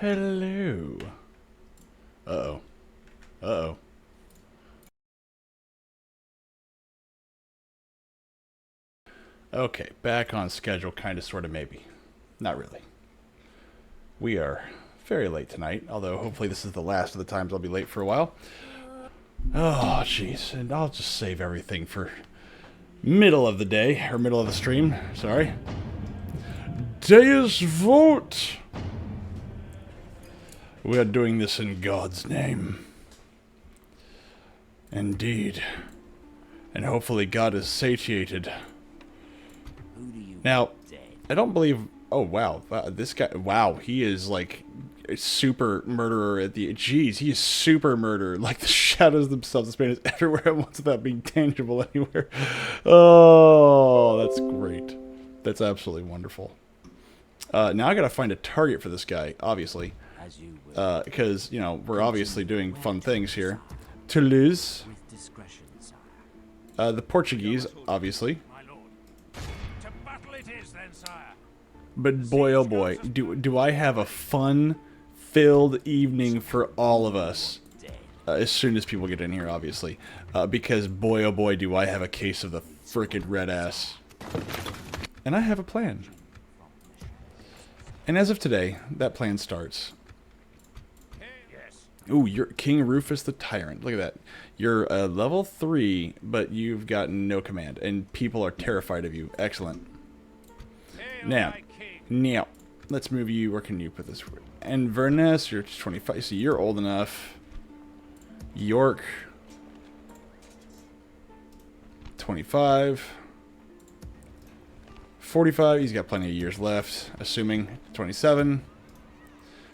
Hello. Uh-oh. Uh-oh. Okay, back on schedule, kind of, sort of, maybe. Not really. We are very late tonight, although hopefully this is the last of the times I'll be late for a while. Oh, jeez. And I'll just save everything for middle of the day, or middle of the stream, sorry. Deus Vote! We are doing this in God's name. Indeed. And hopefully God is satiated. Now, I don't believe... Oh, wow. This guy... Wow, he is like a super murderer at the... Jeez, he is super murderer. Like the shadows themselves. This man is everywhere at once without being tangible anywhere. Oh, that's great. That's absolutely wonderful. Now I gotta find a target for this guy, obviously. Because, you know, we're obviously doing fun things here. Toulouse. The Portuguese, obviously. But boy, oh boy, do I have a fun-filled evening for all of us. As soon as people get in here, obviously. Because boy, oh boy, do I have a case of the frickin' red ass. And I have a plan. And as of today, that plan starts. Ooh, you're King Rufus the Tyrant. Look at that. You're level 3, but you've got no command. And people are terrified of you. Excellent. Now, let's move you. Where can you put this? Inverness, you're 25. So you're old enough. York, 25. 45. He's got plenty of years left. Assuming 27.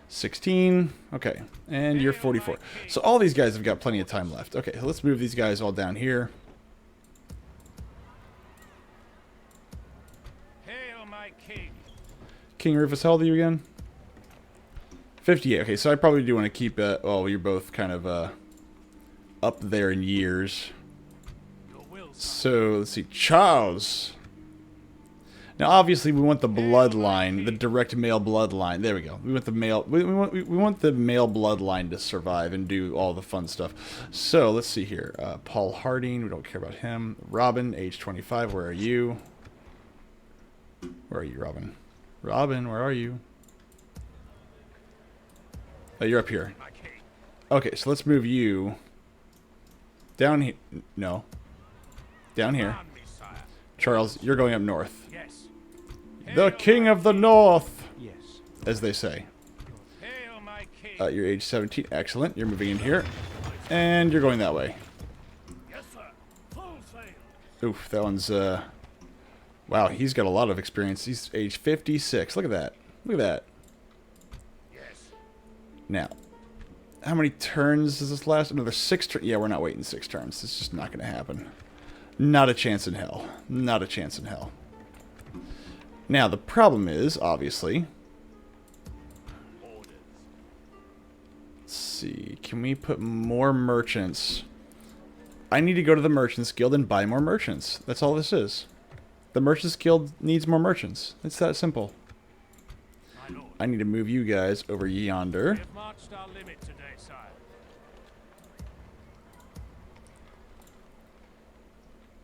16. Okay. And you're 44. So all these guys have got plenty of time left. Okay, so let's move these guys all down here. Hail, my king. King Rufus, how old are you again? 58. Okay, so I probably do want to keep it. Well, you're both kind of up there in years. So let's see. Charles. Now, obviously, we want the bloodline, the direct male bloodline. There we go. We want the male. We want the male bloodline to survive and do all the fun stuff. So let's see here. Paul Harding. We don't care about him. Robin, age 25. Where are you? Where are you, Robin? Robin, where are you? Oh, you're up here. Okay, so let's move you down here. No, down here. Charles, you're going up north. The King of the North, yes, as they say. You're age 17. Excellent. You're moving in here. And you're going that way. Oof, that one's, wow, he's got a lot of experience. He's age 56. Look at that. Look at that. Now, how many turns does this last? Another 6 turns? Yeah, we're not waiting 6 turns. It's just not going to happen. Not a chance in hell. Not a chance in hell. Now, the problem is, obviously... Let's see. Can we put more merchants? I need to go to the Merchants Guild and buy more merchants. That's all this is. The Merchants Guild needs more merchants. It's that simple. I need to move you guys over yonder.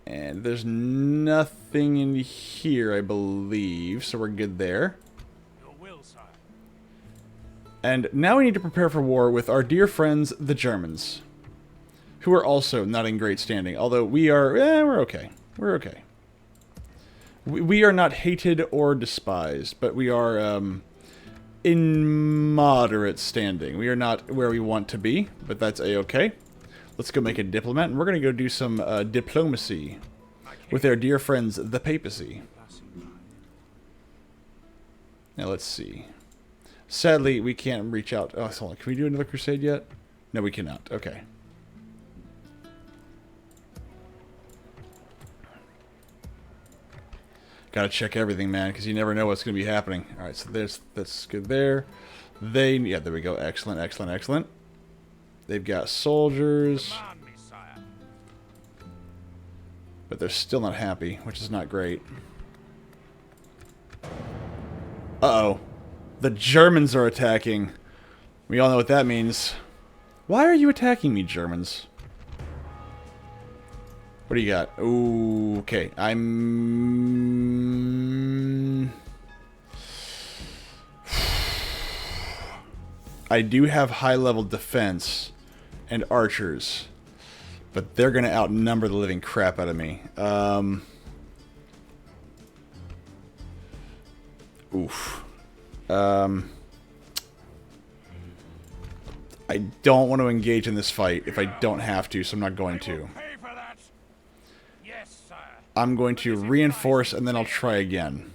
And there's nothing in here, I believe, so we're good there. And now we need to prepare for war with our dear friends, the Germans, who are also not in great standing. Although we are, we're okay. We're okay. We are not hated or despised, but we are in moderate standing. We are not where we want to be, but that's a-okay. Let's go make a diplomat, and we're going to go do some diplomacy with our dear friends, the papacy. Now, let's see. Sadly, we can't reach out. Oh, hold on. Can we do another crusade yet? No, we cannot. Okay. Gotta check everything, man, because you never know what's going to be happening. All right, so that's good there. Yeah, there we go. Excellent, excellent, excellent. They've got soldiers, but they're still not happy, which is not great. Uh-oh. The Germans are attacking. We all know what that means. Why are you attacking me, Germans? What do you got? Ooh, okay. I do have high-level defense and archers, but they're going to outnumber the living crap out of me. Oof. I don't want to engage in this fight if I don't have to, so I'm not going to. I'm going to reinforce and then I'll try again.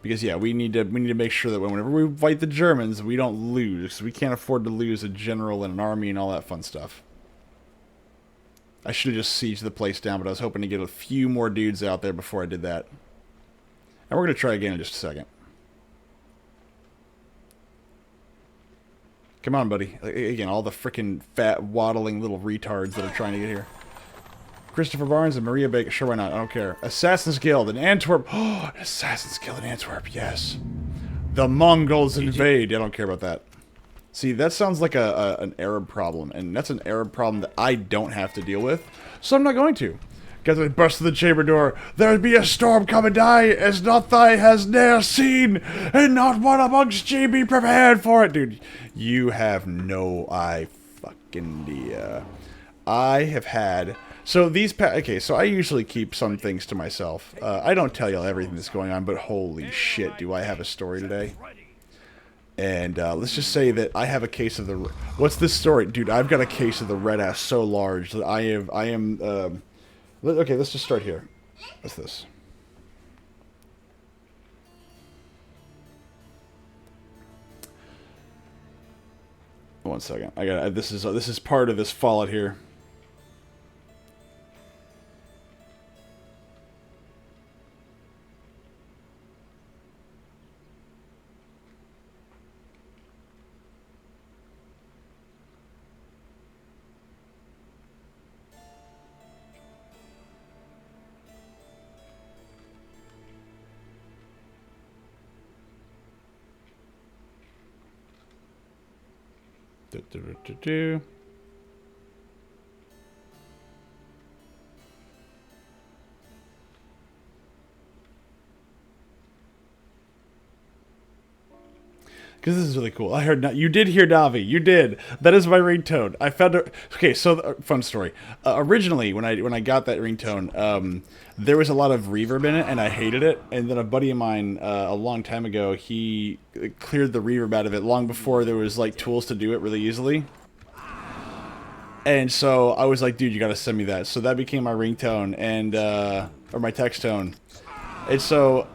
Because yeah, we need to make sure that whenever we fight the Germans, we don't lose. We can't afford to lose a general and an army and all that fun stuff. I should have just sieged the place down, but I was hoping to get a few more dudes out there before I did that. And we're going to try again in just a second. Come on, buddy. Again, all the freaking fat, waddling little retards that are trying to get here. Christopher Barnes and Maria Baker. Sure, why not? I don't care. Assassin's Guild in Antwerp. Oh, an Assassin's Guild in Antwerp. Yes. The Mongols invade. I don't care about that. See, that sounds like an Arab problem, and that's an Arab problem that I don't have to deal with, so I'm not going to. Because I burst through the chamber door. There be a storm come and die, as not thy has ne'er seen, and not one amongst ye be prepared for it. Dude, you have no fucking idea. I have had... So these... Okay, so I usually keep some things to myself. I don't tell y'all everything that's going on, but holy shit, do I have a story today. And let's just say that I have a case of the... What's this story? Dude, I've got a case of the red ass so large that I am... Okay, let's just start here. What's this? One second. I got this is part of this fallout here. Because this is really cool. I heard you did hear Navi. You did. That is my ringtone. I found it. Okay, so fun story. Originally, when I got that ringtone, there was a lot of reverb in it, and I hated it. And then a buddy of mine, a long time ago, he cleared the reverb out of it long before there was like tools to do it really easily. And so I was like, dude, you gotta send me that. So that became my ringtone and or my text tone. And so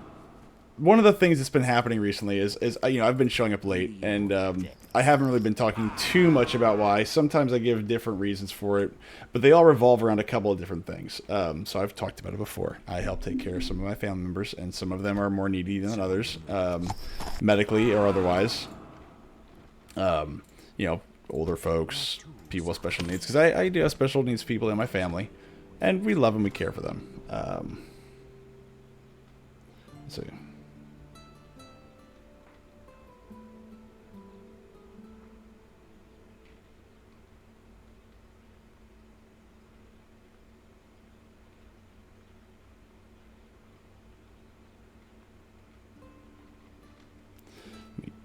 one of the things that's been happening recently is you know, I've been showing up late, and I haven't really been talking too much about why. Sometimes I give different reasons for it, but they all revolve around a couple of different things. So I've talked about it before. I help take care of some of my family members, and some of them are more needy than others, medically or otherwise. You know, older folks, people with special needs, because I do have special needs people in my family, and we love them, we care for them. Let's see.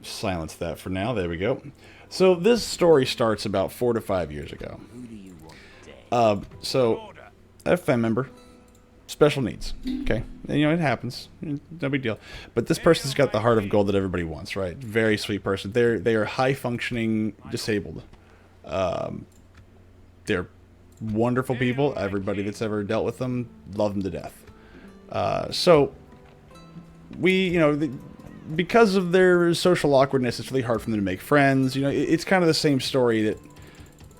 Silence that for now. There we go. So this story starts about 4 to 5 years ago. So I have a family member, special needs. Okay, and, you know, it happens. No big deal. But this person's got the heart of gold that everybody wants, right? Very sweet person. They are high functioning disabled. They're wonderful people. Everybody that's ever dealt with them, love them to death. So we, you know, because of their social awkwardness, it's really hard for them to make friends. You know, it's kind of the same story that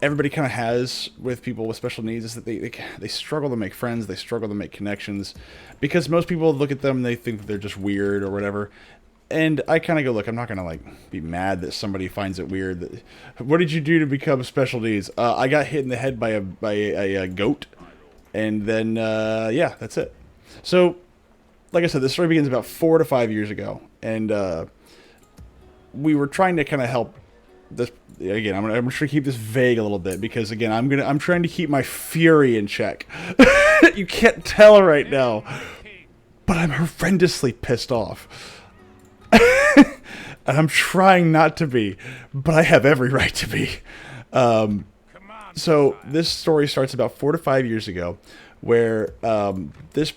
everybody kind of has with people with special needs, is that they struggle to make friends, they struggle to make connections, because most people look at them and they think that they're just weird or whatever. And I kind of go, look, I'm not going to like be mad that somebody finds it weird. What did you do to become special needs? I got hit in the head by a goat, and then yeah, that's it. So like I said, this story begins about 4 to 5 years ago, and we were trying to kind of help this again, I'm just gonna keep this vague a little bit because again, I'm trying to keep my fury in check. You can't tell right now, but I'm horrendously pissed off. And I'm trying not to be, but I have every right to be. So this story starts about 4 to 5 years ago, where this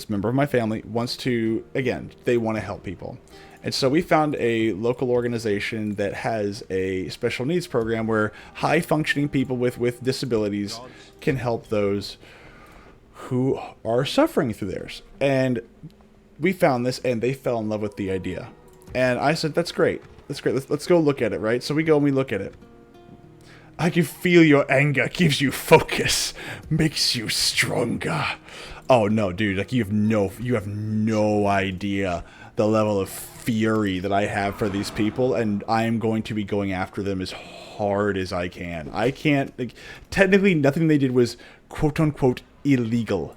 member of my family wants to, again, they want to help people. And so we found a local organization that has a special needs program where high functioning people with disabilities can help those who are suffering through theirs. And we found this and they fell in love with the idea. And I said, that's great. That's great. Let's go look at it, right? So we go and we look at it. I can feel your anger gives you focus, makes you stronger. Oh no, dude, like you have no idea the level of fury that I have for these people, and I am going to be going after them as hard as I can. I can't, like, technically nothing they did was quote unquote illegal.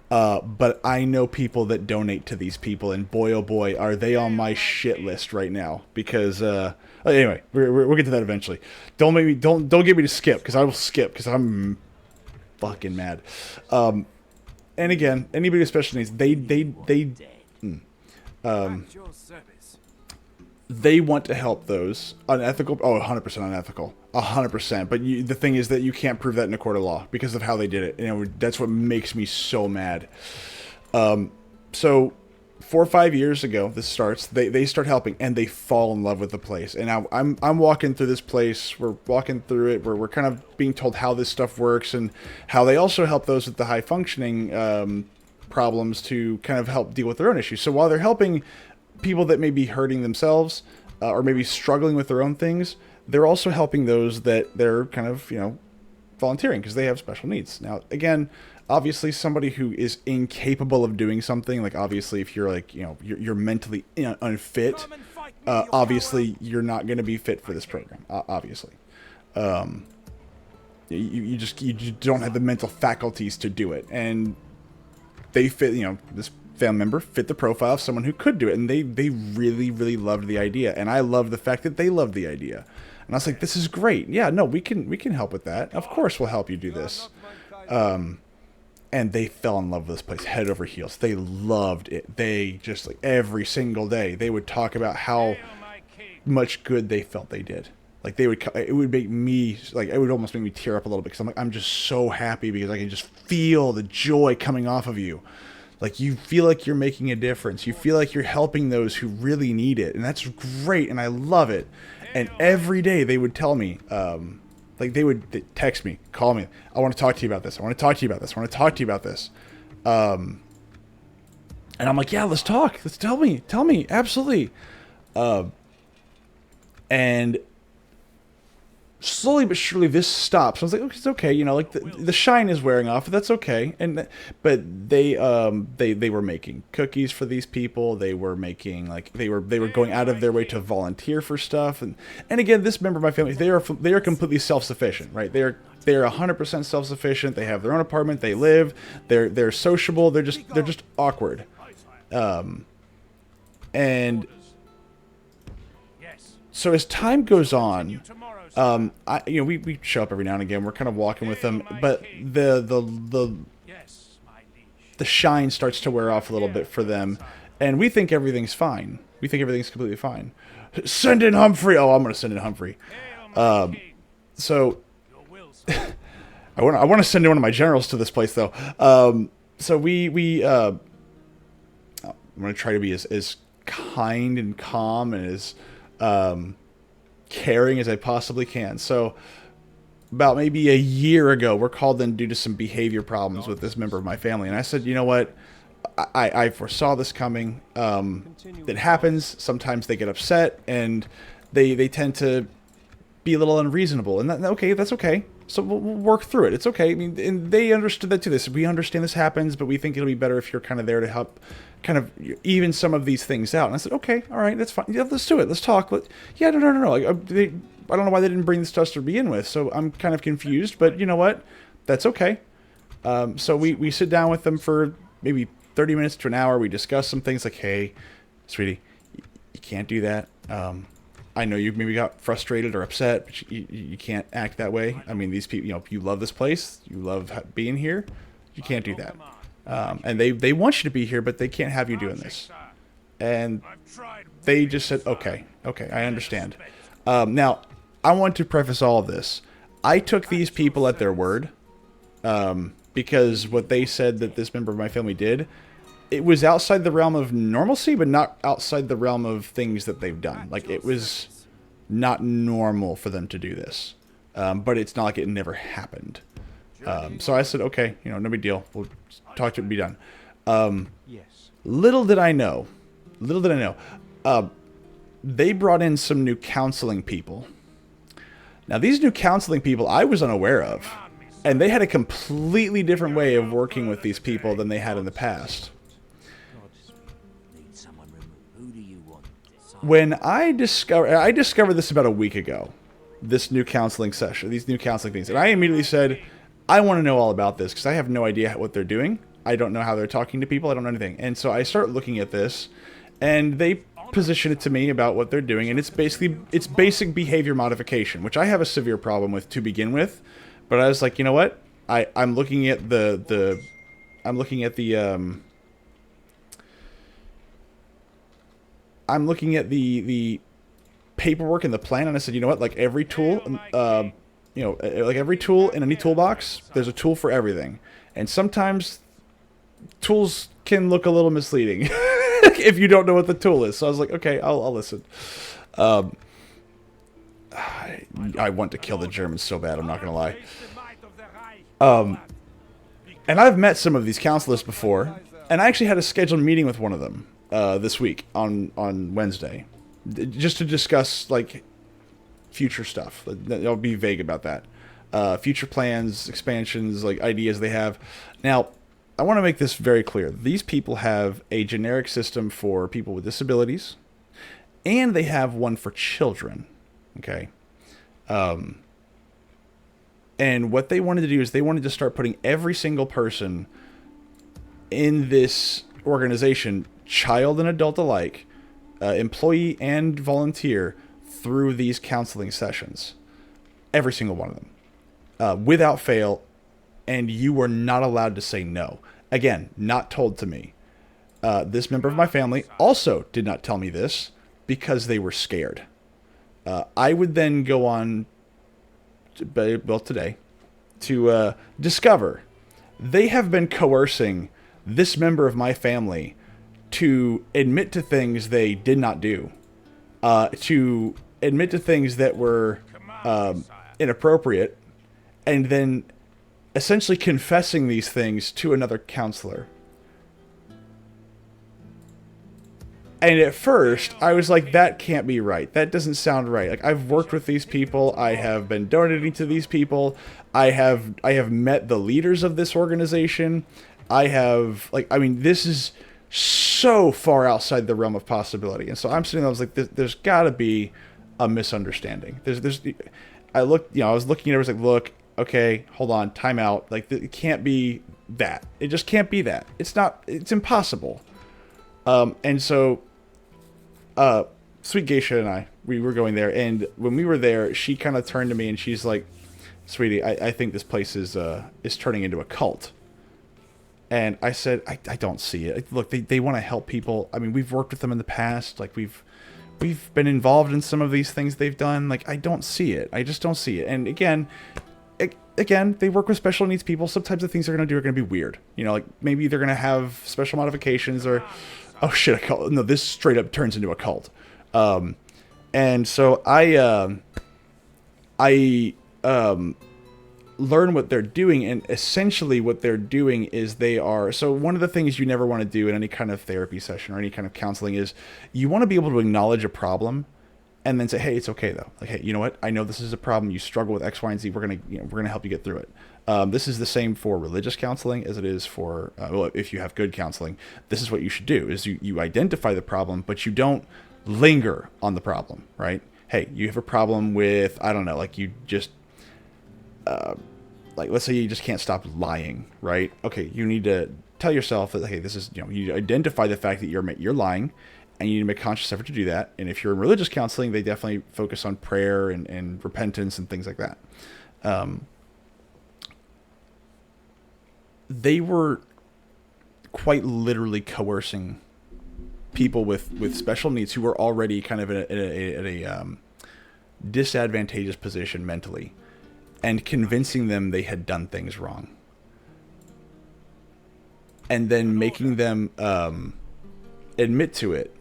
But I know people that donate to these people, and boy, oh boy, are they on my shit list right now. Because, anyway, we'll get to that eventually. Don't get me to skip, because I will skip, because I'm fucking mad. And again, anybody with special needs, they want to help those unethical. Oh, 100% unethical, 100%. But the thing is that you can't prove that in a court of law because of how they did it. You know, that's what makes me so mad. So 4 or 5 years ago, this starts. They start helping and they fall in love with the place. And now I'm walking through this place. We're walking through it. We're kind of being told how this stuff works and how they also help those with the high functioning problems to kind of help deal with their own issues. So while they're helping people that may be hurting themselves or maybe struggling with their own things, they're also helping those that they're kind of, volunteering because they have special needs. Now, again, obviously somebody who is incapable of doing something, like obviously if you're like, you're mentally unfit, obviously you're not going to be fit for this program, obviously. You just don't have the mental faculties to do it. And they fit, this family member fit the profile of someone who could do it, and they really, really loved the idea, and I love the fact that they loved the idea. And I was like, this is great. Yeah, no, we can help with that. Of course we'll help you do this. And they fell in love with this place head over heels. They loved it. They just, like, every single day they would talk about how much good they felt they did. Like, it would make me, like, it would almost make me tear up a little bit because I'm like, I'm just so happy because I can just feel the joy coming off of you. Like, you feel like you're making a difference. You feel like you're helping those who really need it. And that's great, and I love it. And every day they would tell me, they'd text me, call me, I want to talk to you about this. I want to talk to you about this. I want to talk to you about this. And I'm like, yeah, let's talk. Let's tell me, absolutely. And slowly but surely this stops. I was like, okay, it's okay, like the shine is wearing off. That's okay. But they were making cookies for these people. They were making, like, they were going out of their way to volunteer for stuff. And again, this member of my family, they are completely self-sufficient, right? They're 100% self-sufficient. They have their own apartment. They live. They're sociable. They're just awkward. And so as time goes on, we show up every now and again. We're kind of walking with them, but the shine starts to wear off a little bit for them, and we think everything's fine. We think everything's completely fine. Send in Humphrey. Oh, I'm gonna send in Humphrey. So I want to send in one of my generals to this place though. So I'm gonna try to be as kind and calm and as caring as I possibly can. So about maybe a year ago, we're called in due to some behavior problems with this member of my family. And I said, you know what? I foresaw this coming. It happens. Sometimes they get upset and they tend to be a little unreasonable. And that's okay. So we'll work through it. It's okay. I mean, and they understood that too. They said, we understand this happens, but we think it'll be better if you're kind of there to help kind of even some of these things out. And I said, okay, all right, that's fine. Yeah, let's do it. Let's talk. Yeah, no. Like, I don't know why they didn't bring this to us to begin with. So I'm kind of confused, but you know what? That's okay. So we sit down with them for maybe 30 minutes to an hour. We discuss some things like, hey, sweetie, you can't do that. I know you maybe got frustrated or upset, but you can't act that way. I mean, these people, you love this place, you love being here. You can't do that. And they want you to be here, but they can't have you doing this. And they just said, okay, okay, I understand. Now, I want to preface all of this. I took these people at their word, because what they said that this member of my family did, it was outside the realm of normalcy, but not outside the realm of things that they've done. Like, it was not normal for them to do this. But it's not like it never happened. So I said, okay, no big deal. We'll talk to it and be done. Little did I know, they brought in some new counseling people. Now, these new counseling people I was unaware of. And they had a completely different way of working with these people than they had in the past. When I discovered this about a week ago, this new counseling session, these new counseling things, and I immediately said, I want to know all about this because I have no idea what they're doing. I don't know how they're talking to people. I don't know anything. And so I start looking at this, and they position it to me about what they're doing, and it's basic behavior modification, which I have a severe problem with to begin with. But I was like, you know what? I'm looking at the paperwork and the plan, and I said, you know what? Like every tool, like every tool in any toolbox, there's a tool for everything, and sometimes tools can look a little misleading if you don't know what the tool is. So I was like, okay, I'll listen. I want to kill the Germans so bad, I'm not gonna lie. And I've met some of these counselors before, and I actually had a scheduled meeting with one of them this week on Wednesday, just to discuss like future stuff. I'll be vague about that. Future plans, expansions, like ideas they have. Now, I want to make this very clear. These people have a generic system for people with disabilities, and they have one for children. Okay. And what they wanted to do is they wanted to start putting every single person in this organization, child and adult alike, employee and volunteer, through these counseling sessions. Every single one of them. Without fail. And you were not allowed to say no. Again, not told to me. This member of my family also did not tell me this because they were scared. I would then go on, today, to discover they have been coercing this member of my family to admit to things they did not do, to admit to things that were inappropriate, and then essentially confessing these things to another counselor. And at first, I was like, that can't be right. That doesn't sound right. Like, I've worked with these people. I have been donating to these people. I have met the leaders of this organization. This is so far outside the realm of possibility. And so I'm sitting there, I was like, there's got to be a misunderstanding. I was looking at it, I was like, look, okay, hold on, time out. Like, it can't be that. It just can't be that. It's impossible. And so, Sweet Geisha and I, we were going there, and when we were there, she kind of turned to me and she's like, sweetie, I think this place is turning into a cult. And I said, I don't see it. Look, they want to help people. I mean, we've worked with them in the past. Like, we've been involved in some of these things they've done. Like, I don't see it. I just don't see it. And again, they work with special needs people. Sometimes the things they're going to do are going to be weird. Like maybe they're going to have special modifications or, oh shit, a cult. No, this straight up turns into a cult. And so I learn what they're doing, and essentially what they're doing is so one of the things you never want to do in any kind of therapy session or any kind of counseling is you want to be able to acknowledge a problem and then say, hey, it's okay though. Like, hey, you know what? I know this is a problem. You struggle with X, Y, and Z. We're gonna help you get through it. This is the same for religious counseling as it is for, if you have good counseling. This is what you should do: is you identify the problem, but you don't linger on the problem, right? Hey, you have a problem with, I don't know, like you just, let's say you just can't stop lying, right? Okay, you need to tell yourself that, hey, this is, you identify the fact that you're lying, and you need to make a conscious effort to do that. And if you're in religious counseling, they definitely focus on prayer and repentance and things like that. They were quite literally coercing people with special needs who were already kind of in a disadvantageous position mentally, and convincing them they had done things wrong, and then making them admit to it,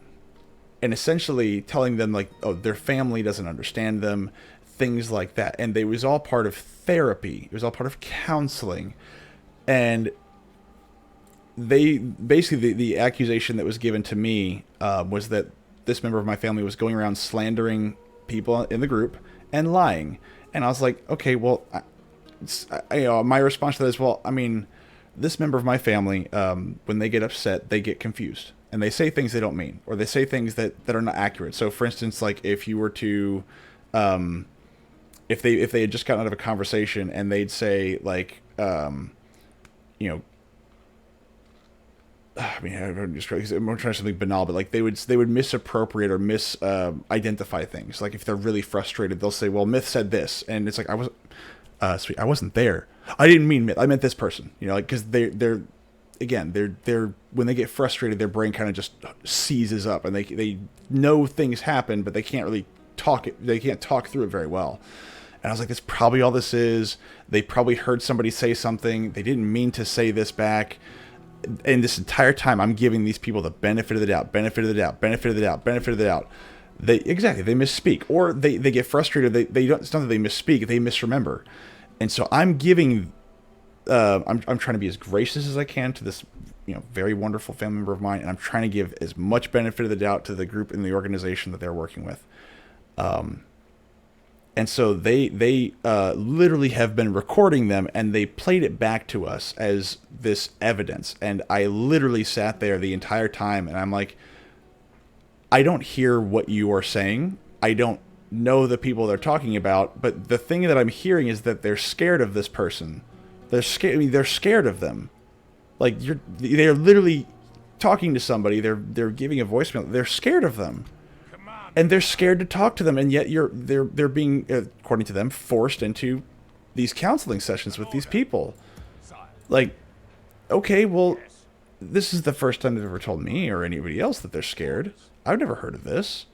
and essentially telling them like, oh, their family doesn't understand them, things like that. And it was all part of therapy. It was all part of counseling. And they basically, the accusation that was given to me was that this member of my family was going around slandering people in the group and lying. And I was like, okay, well, my response to that is, well, I mean, this member of my family, when they get upset, they get confused. And they say things they don't mean, or they say things that are not accurate. So, for instance, like if you were to, if they had just gotten out of a conversation and they'd say like, you know, I mean, I'm trying something banal, but like they would misappropriate or identify things. Like if they're really frustrated, they'll say, "Well, Myth said this," and it's like I wasn't there. I didn't mean Myth. I meant this person. You know, like because they're when they get frustrated, their brain kind of just seizes up, and they know things happen, but they can't really talk it. They can't talk through it very well. And I was like, that's probably all this is. They probably heard somebody say something. They didn't mean to say this back. And this entire time, I'm giving these people the benefit of the doubt, benefit of the doubt, benefit of the doubt, benefit of the doubt. They misspeak, or they get frustrated. They don't. It's not that they misspeak; they misremember. And so I'm giving. I'm trying to be as gracious as I can to this, very wonderful family member of mine, and I'm trying to give as much benefit of the doubt to the group and the organization that they're working with. And so they literally have been recording them, and they played it back to us as this evidence. And I literally sat there the entire time, and I'm like, I don't hear what you are saying. I don't know the people they're talking about, but the thing that I'm hearing is that they're scared of this person. They're scared. I mean, they're scared of them. Like they're literally talking to somebody. They're giving a voicemail. They're scared of them. And they're scared to talk to them, and yet they're being, according to them, forced into these counseling sessions with these people. Like, okay, well, this is the first time they've ever told me or anybody else that they're scared. I've never heard of this.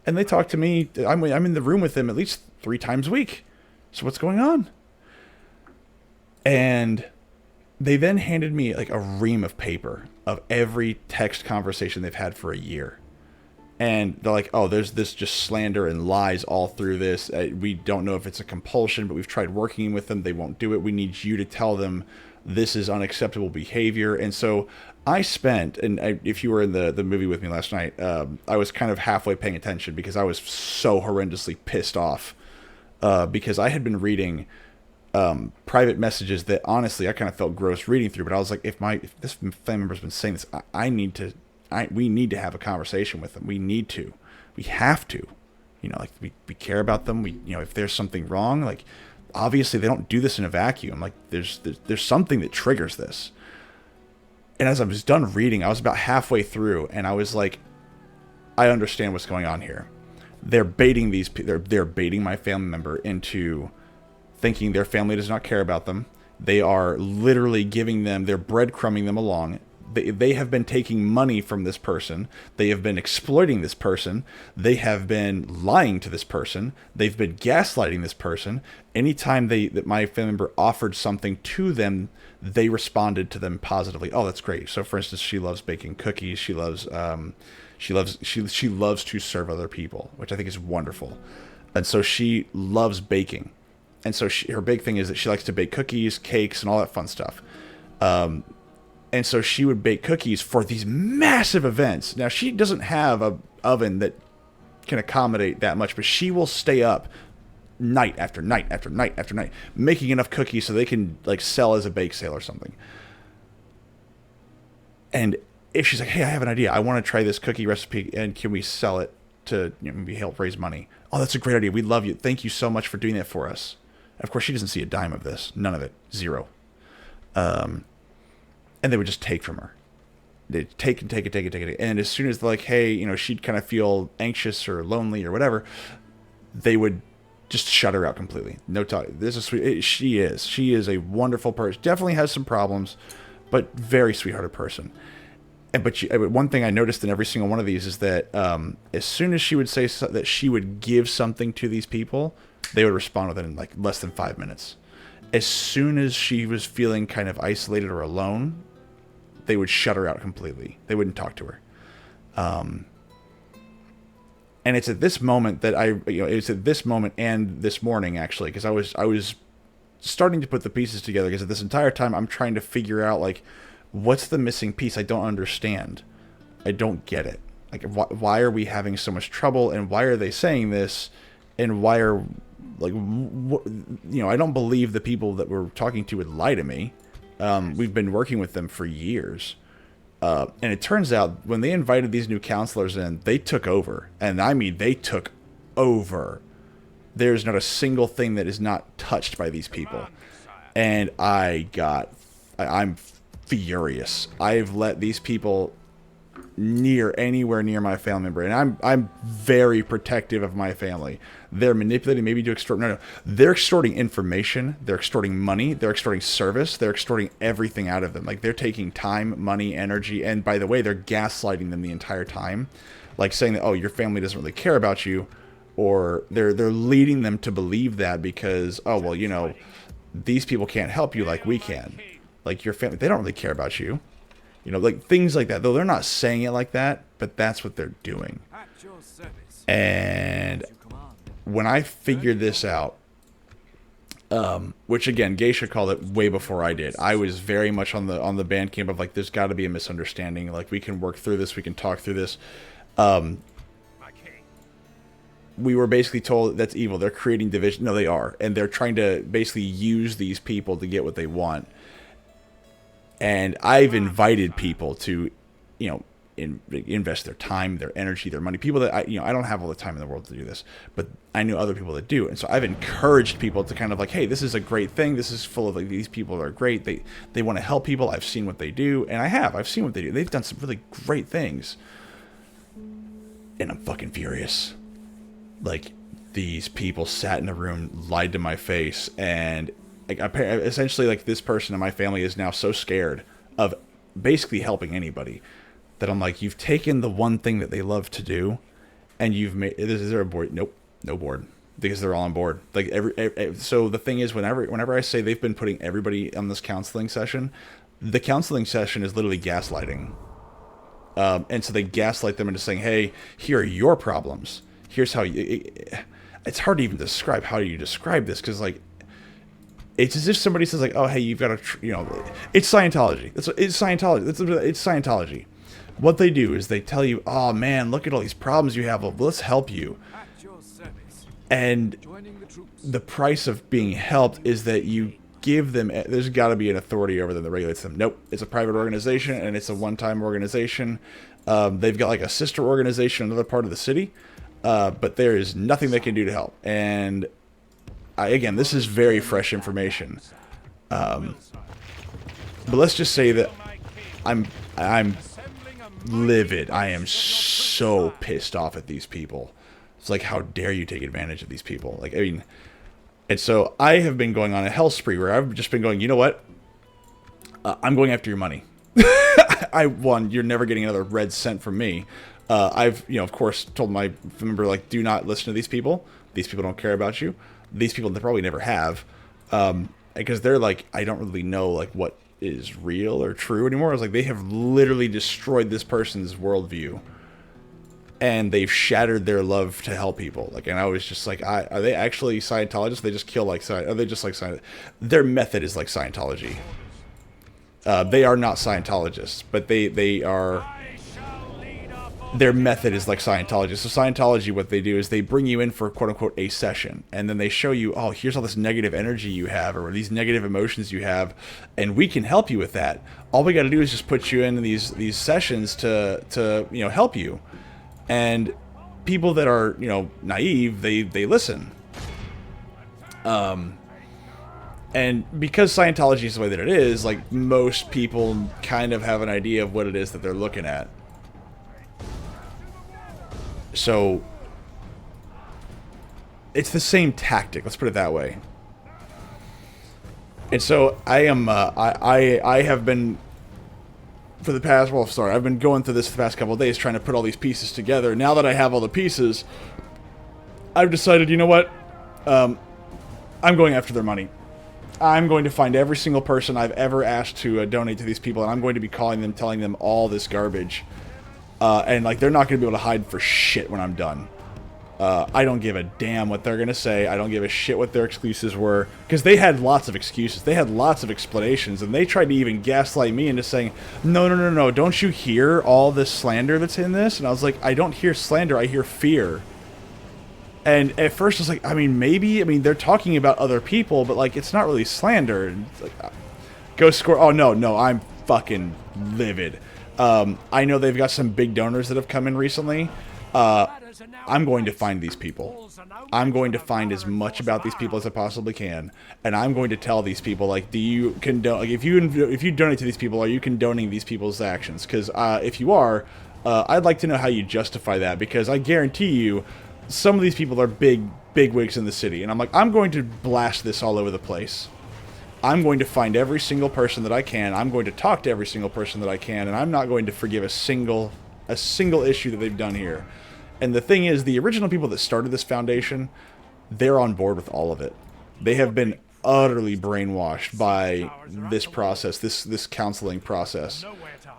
And they talk to me. I'm in the room with them at least 3 times a week. So what's going on? And they then handed me like a ream of paper of every text conversation they've had for a year. And they're like, oh, there's this just slander and lies all through this. We don't know if it's a compulsion, but we've tried working with them. They won't do it. We need you to tell them this is unacceptable behavior. And so I spent, if you were in the movie with me last night, I was kind of halfway paying attention because I was so horrendously pissed off because I had been reading private messages that honestly I kind of felt gross reading through. But I was like, if this family member's been saying this, we need to have a conversation with them. We have to, like we care about them. If there's something wrong, like obviously they don't do this in a vacuum. Like there's something that triggers this. And as I was done reading, I was about halfway through, and I was like, I understand what's going on here. They're baiting they're baiting my family member into thinking their family does not care about them. They are literally they're breadcrumbing them along. They have been taking money from this person. They have been exploiting this person. They have been lying to this person. They've been gaslighting this person. Anytime that my family member offered something to them, they responded to them positively. Oh, that's great. So, for instance, she loves baking cookies. She loves to serve other people, which I think is wonderful. And so she loves baking. And so her big thing is that she likes to bake cookies, cakes, and all that fun stuff. And so she would bake cookies for these massive events. Now, she doesn't have an oven that can accommodate that much, but she will stay up night after night after night after night, making enough cookies so they can like sell as a bake sale or something. And if she's like, hey, I have an idea. I want to try this cookie recipe, and can we sell it to maybe help raise money? Oh, that's a great idea. We love you. Thank you so much for doing that for us. Of course, she doesn't see a dime of this. None of it. Zero. And they would just take from her. They take and take it, take it, take it. And as soon as like, hey, you know, she'd kind of feel anxious or lonely or whatever, they would just shut her out completely. No talk. This is sweet. She is a wonderful person. Definitely has some problems, but very sweethearted person. And but one thing I noticed in every single one of these is that as soon as she would say that she would give something to these people, they would respond within like less than 5 minutes. As soon as she was feeling kind of isolated or alone, they would shut her out completely. They wouldn't talk to her. And it's at this moment that it's at this moment and this morning actually, because I was starting to put the pieces together, because at this entire time I'm trying to figure out like, what's the missing piece? I don't understand. I don't get it. Like, why are we having so much trouble, and why are they saying this, and why are like, I don't believe the people that we're talking to would lie to me. We've been working with them for years. And it turns out when they invited these new counselors in, they took over. And I mean, they took over. There's not a single thing that is not touched by these people. And I'm furious. I've let these people anywhere near my family member, and I'm very protective of my family. They're manipulating, maybe to extort. No, they're extorting information. They're extorting money. They're extorting service. They're extorting everything out of them. Like, they're taking time, money, energy, and by the way, they're gaslighting them the entire time, like saying that, oh, your family doesn't really care about you, or they're leading them to believe that because, oh, well, you know, these people can't help you like we can. Like, your family, they don't really care about you. You know, like things like that. Though they're not saying it like that, but that's what they're doing. And when I figured this out, which again, Geisha called it way before I did. I was very much on the band camp of like, there's got to be a misunderstanding. Like, we can work through this. We can talk through this. We were basically told that's evil. They're creating division. No, they are. And they're trying to basically use these people to get what they want. And I've invited people to, you know, invest their time, their energy, their money. People that I don't have all the time in the world to do this, but I know other people that do. And so I've encouraged people to kind of like, hey, this is a great thing. This is full of like, these people are great. They want to help people. I've seen what they do, and I've seen what they do. They've done some really great things, and I'm fucking furious. Like, these people sat in a room, lied to my face, and like, essentially, like, this person in my family is now so scared of basically helping anybody that I'm like, you've taken the one thing that they love to do, and you've made. Is there a board? Nope, no board, because they're all on board. Like, so the thing is, whenever I say they've been putting everybody on this counseling session, the counseling session is literally gaslighting. And so they gaslight them into saying, hey, here are your problems. Here's how you. It's hard to even describe how you describe this, because like, it's as if somebody says like, oh, hey, you've got to, it's Scientology. It's Scientology. It's Scientology. What they do is they tell you, oh man, look at all these problems you have. Well, let's help you. And the price of being helped is that you give them, there's got to be an authority over them that regulates them. Nope. It's a private organization, and it's a one-time organization. They've got like a sister organization in another part of the city. But there is nothing they can do to help. And again, this is very fresh information. But let's just say that I'm livid. I am so pissed off at these people. It's like, how dare you take advantage of these people? Like, I mean, and so I have been going on a hell spree where I've just been going, you know what? I'm going after your money. You're never getting another red cent from me. I've, of course, told my member, like, do not listen to these people. These people don't care about you. These people, they probably never have. Because they're like, I don't really know, like, what is real or true anymore. I was like, they have literally destroyed this person's worldview. And they've shattered their love to help people. Like, and I was just like, are they actually Scientologists? They just kill like Are they just like Scientology? Their method is like Scientology. They are not Scientologists, but they are. Their method is like Scientology. So Scientology, what they do is they bring you in for quote unquote a session, and then they show you, oh, here's all this negative energy you have, or these negative emotions you have, and we can help you with that. All we got to do is just put you in these sessions to help you. And people that are naive, they listen. And because Scientology is the way that it is, like, most people kind of have an idea of what it is that they're looking at. So, it's the same tactic, let's put it that way. And so, I have been, for the past, well, sorry, I've been going through this the past couple of days, trying to put all these pieces together. Now that I have all the pieces, I've decided, you know what, I'm going after their money. I'm going to find every single person I've ever asked to donate to these people, and I'm going to be calling them, telling them all this garbage. And, like, they're not going to be able to hide for shit when I'm done. I don't give a damn what they're going to say. I don't give a shit what their excuses were. Because they had lots of excuses. They had lots of explanations. And they tried to even gaslight me into saying, no, no, no, no, don't you hear all this slander that's in this? And I was like, I don't hear slander, I hear fear. And at first I was like, I mean, maybe, I mean, they're talking about other people, but, like, it's not really slander. And it's like, go score. Oh, no, no, I'm fucking livid. I know they've got some big donors that have come in recently. I'm going to find these people. I'm going to find as much about these people as I possibly can, and I'm going to tell these people, like, do you condone? Like, if you donate to these people, are you condoning these people's actions? Because if you are, I'd like to know how you justify that. Because I guarantee you, some of these people are big wigs in the city, and I'm like, I'm going to blast this all over the place. I'm going to find every single person that I can. I'm going to talk to every single person that I can, and I'm not going to forgive a single issue that they've done here. And the thing is, the original people that started this foundation, they're on board with all of it. They have been utterly brainwashed by this process, this counseling process.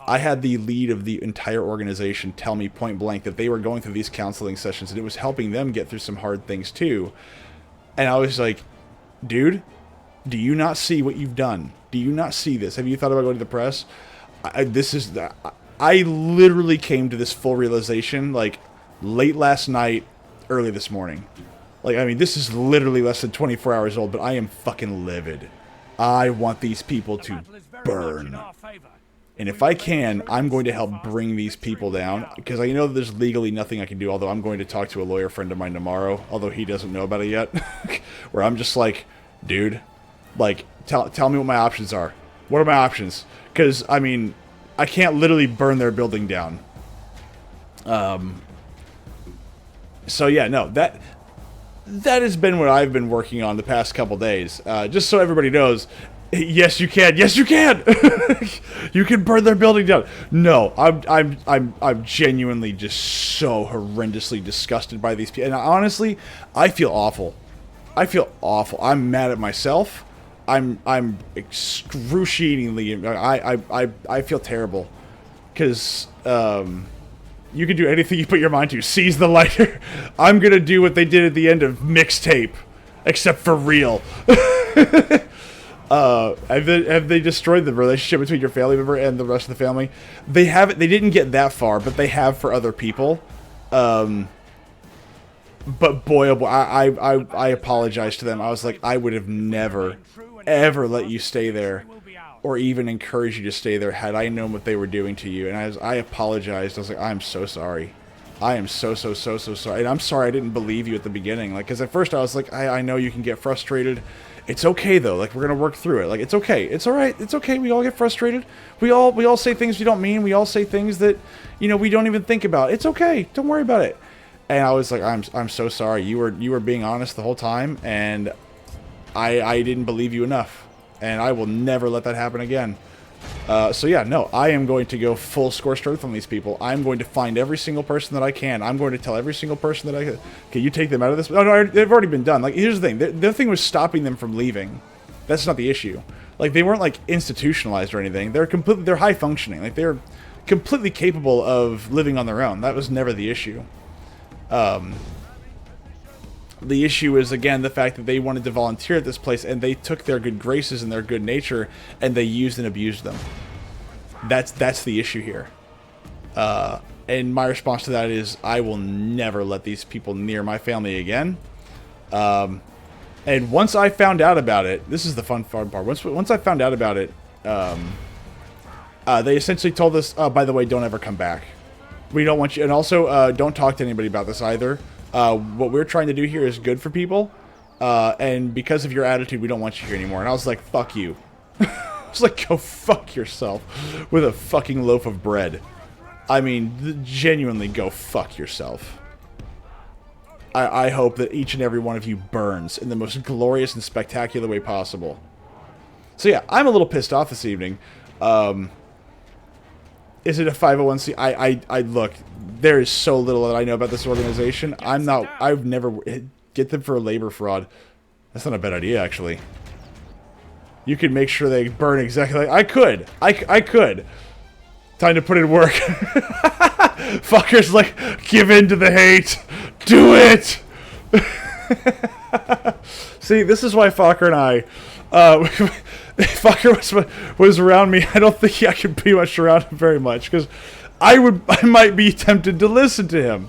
I had the lead of the entire organization tell me point blank that they were going through these counseling sessions, and it was helping them get through some hard things too. And I was like, dude, do you not see what you've done? Do you not see this? Have you thought about going to the press? I literally came to this full realization, like, late last night, early this morning. Like, I mean, this is literally less than 24 hours old, but I am fucking livid. I want these people to burn. And if I can, I'm going to help bring these people down, because I know that there's legally nothing I can do, although I'm going to talk to a lawyer friend of mine tomorrow, although he doesn't know about it yet, where I'm just like, dude, like, tell me what my options are. What are my options? Because, I mean, I can't literally burn their building down. So yeah, no, that has been what I've been working on the past couple days. Just so everybody knows, yes, you can. Yes, you can. You can burn their building down. No, I'm genuinely just so horrendously disgusted by these people. And honestly, I feel awful. I feel awful. I'm mad at myself. I'm excruciatingly. I feel terrible because you can do anything you put your mind to. Seize the lighter. I'm gonna do what they did at the end of Mixtape, except for real. Have they destroyed the relationship between your family member and the rest of the family? They haven't. They didn't get that far, but they have for other people. But boy, oh boy, I apologize to them. I was like, I would have never, ever let you stay there, or even encourage you to stay there had I known what they were doing to you. And I apologized. I was like, I'm so sorry. I am so sorry. And I'm sorry I didn't believe you at the beginning. Like, because at first I was like, I know you can get frustrated. It's okay though. Like, we're gonna work through it. Like, it's okay. It's all right. It's okay. We all get frustrated. We all say things we don't mean. We all say things that, you know, we don't even think about. It's okay. Don't worry about it. And I was like, I'm so sorry. You were being honest the whole time, and I didn't believe you enough. And I will never let that happen again. So yeah, no, I am going to go full scorched earth on these people. I'm going to find every single person that I can. I'm going to tell every single person that I can. Can you take them out of this? Oh, no, they've already been done. Like, here's the thing. The thing was stopping them from leaving. That's not the issue. Like, they weren't, like, institutionalized or anything. They're high functioning. Like, they're completely capable of living on their own. That was never the issue. The issue is, again, the fact that they wanted to volunteer at this place, and they took their good graces and their good nature, and they used and abused them. That's the issue here. And my response to that is, I will never let these people near my family again. And once I found out about it, this is the fun part. Once I found out about it, they essentially told us, by the way, don't ever come back. We don't want you, and also don't talk to anybody about this either. What we're trying to do here is good for people, and because of your attitude, we don't want you here anymore. And I was like, fuck you. I was like, go fuck yourself with a fucking loaf of bread. I mean, genuinely go fuck yourself. I hope that each and every one of you burns in the most glorious and spectacular way possible. So yeah, I'm a little pissed off this evening. Is it a 501c? I look, there is so little that I know about this organization. I've never, get them for a labor fraud. That's not a bad idea, actually. You could make sure they burn exactly like, I could. Time to put in work. Fuckers like, give in to the hate. Do it! See, this is why Fokker and I, if Fokker was around me, I don't think I could be much around him very much, because I might be tempted to listen to him.